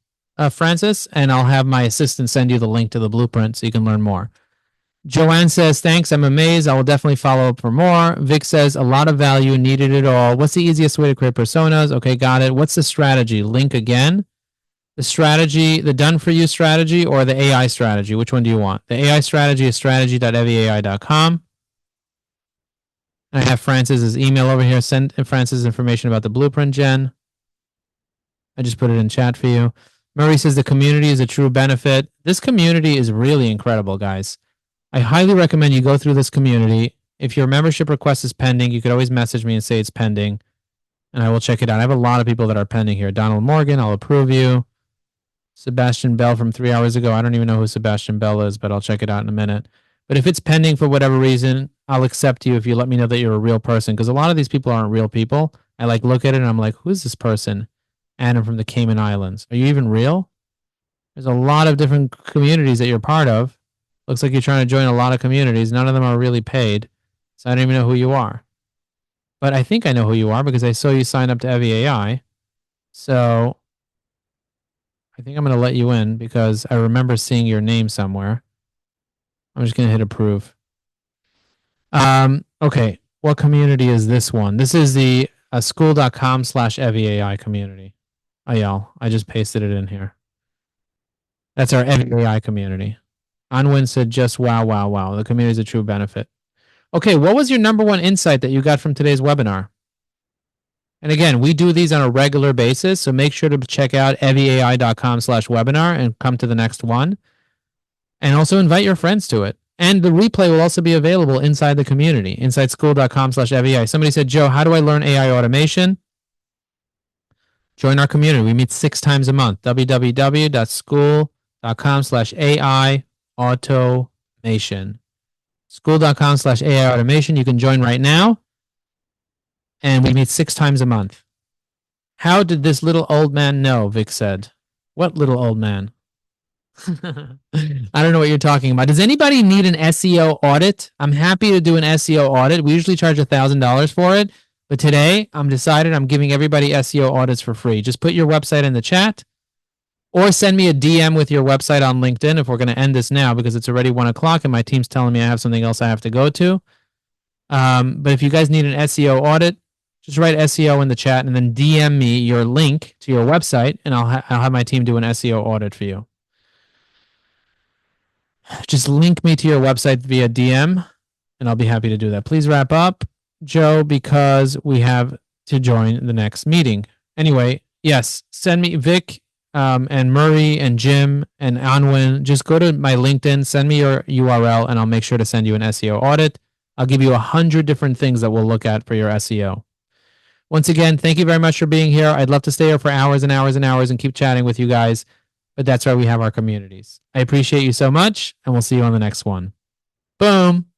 Francis, and I'll have my assistant send you the link to the blueprint so you can learn more. Joanne says, thanks, I'm amazed. I will definitely follow up for more. Vic says, a lot of value, needed it all. What's the easiest way to create personas? Okay, got it. What's the strategy? Link again. The strategy, the done-for-you strategy or the AI strategy? Which one do you want? The AI strategy is strategy.evyai.com. I have Francis's email over here. Send Francis information about the blueprint, Jen. I just put it in chat for you. Murray says the community is a true benefit. This community is really incredible, guys. I highly recommend you go through this community. If your membership request is pending, you could always message me and say it's pending, and I will check it out. I have a lot of people that are pending here. Donald Morgan, I'll approve you. Sebastian Bell from 3 hours ago. I don't even know who Sebastian Bell is, but I'll check it out in a minute. But if it's pending for whatever reason, I'll accept you if you let me know that you're a real person, because a lot of these people aren't real people. I like look at it and I'm like, who's this person? Adam from the Cayman Islands. Are you even real? There's a lot of different communities that you're part of. Looks like you're trying to join a lot of communities. None of them are really paid, so I don't even know who you are. But I think I know who you are because I saw you sign up to evyAI. So I think I'm going to let you in because I remember seeing your name somewhere. I'm just going to hit approve. Okay, what community is this one? This is the school.com/evyAI community. Ayal, I just pasted it in here. That's our evyAI community. Anwin said, just wow, wow, wow. The community is a true benefit. Okay, what was your number one insight that you got from today's webinar? And again, we do these on a regular basis, so make sure to check out evyai.com/webinar and come to the next one. And also invite your friends to it. And the replay will also be available inside the community, inside school.com/evyai. Somebody said, Joe, how do I learn AI automation? Join our community. We meet 6 times a month. www.school.com/AI automation. School.com/AI automation. You can join right now. And we meet 6 times a month. How did this little old man know? Vic said. What little old man? I don't know what you're talking about. Does anybody need an SEO audit? I'm happy to do an SEO audit. We usually charge $1,000 for it. But today, I'm giving everybody SEO audits for free. Just put your website in the chat or send me a DM with your website on LinkedIn if we're going to end this now because it's already 1 o'clock and my team's telling me I have something else I have to go to. But if you guys need an SEO audit, just write SEO in the chat and then DM me your link to your website and I'll have my team do an SEO audit for you. just link me to your website via DM, and I'll be happy to do that. Please wrap up, Joe, because we have to join the next meeting. Anyway, yes, send me Vic and Murray and Jim and Anwin. Just go to my LinkedIn, send me your URL, and I'll make sure to send you an SEO audit. I'll give you 100 different things that we'll look at for your SEO. Once again, thank you very much for being here. I'd love to stay here for hours and hours and hours and keep chatting with you guys, but that's why we have our communities. I appreciate you so much, and we'll see you on the next one. Boom.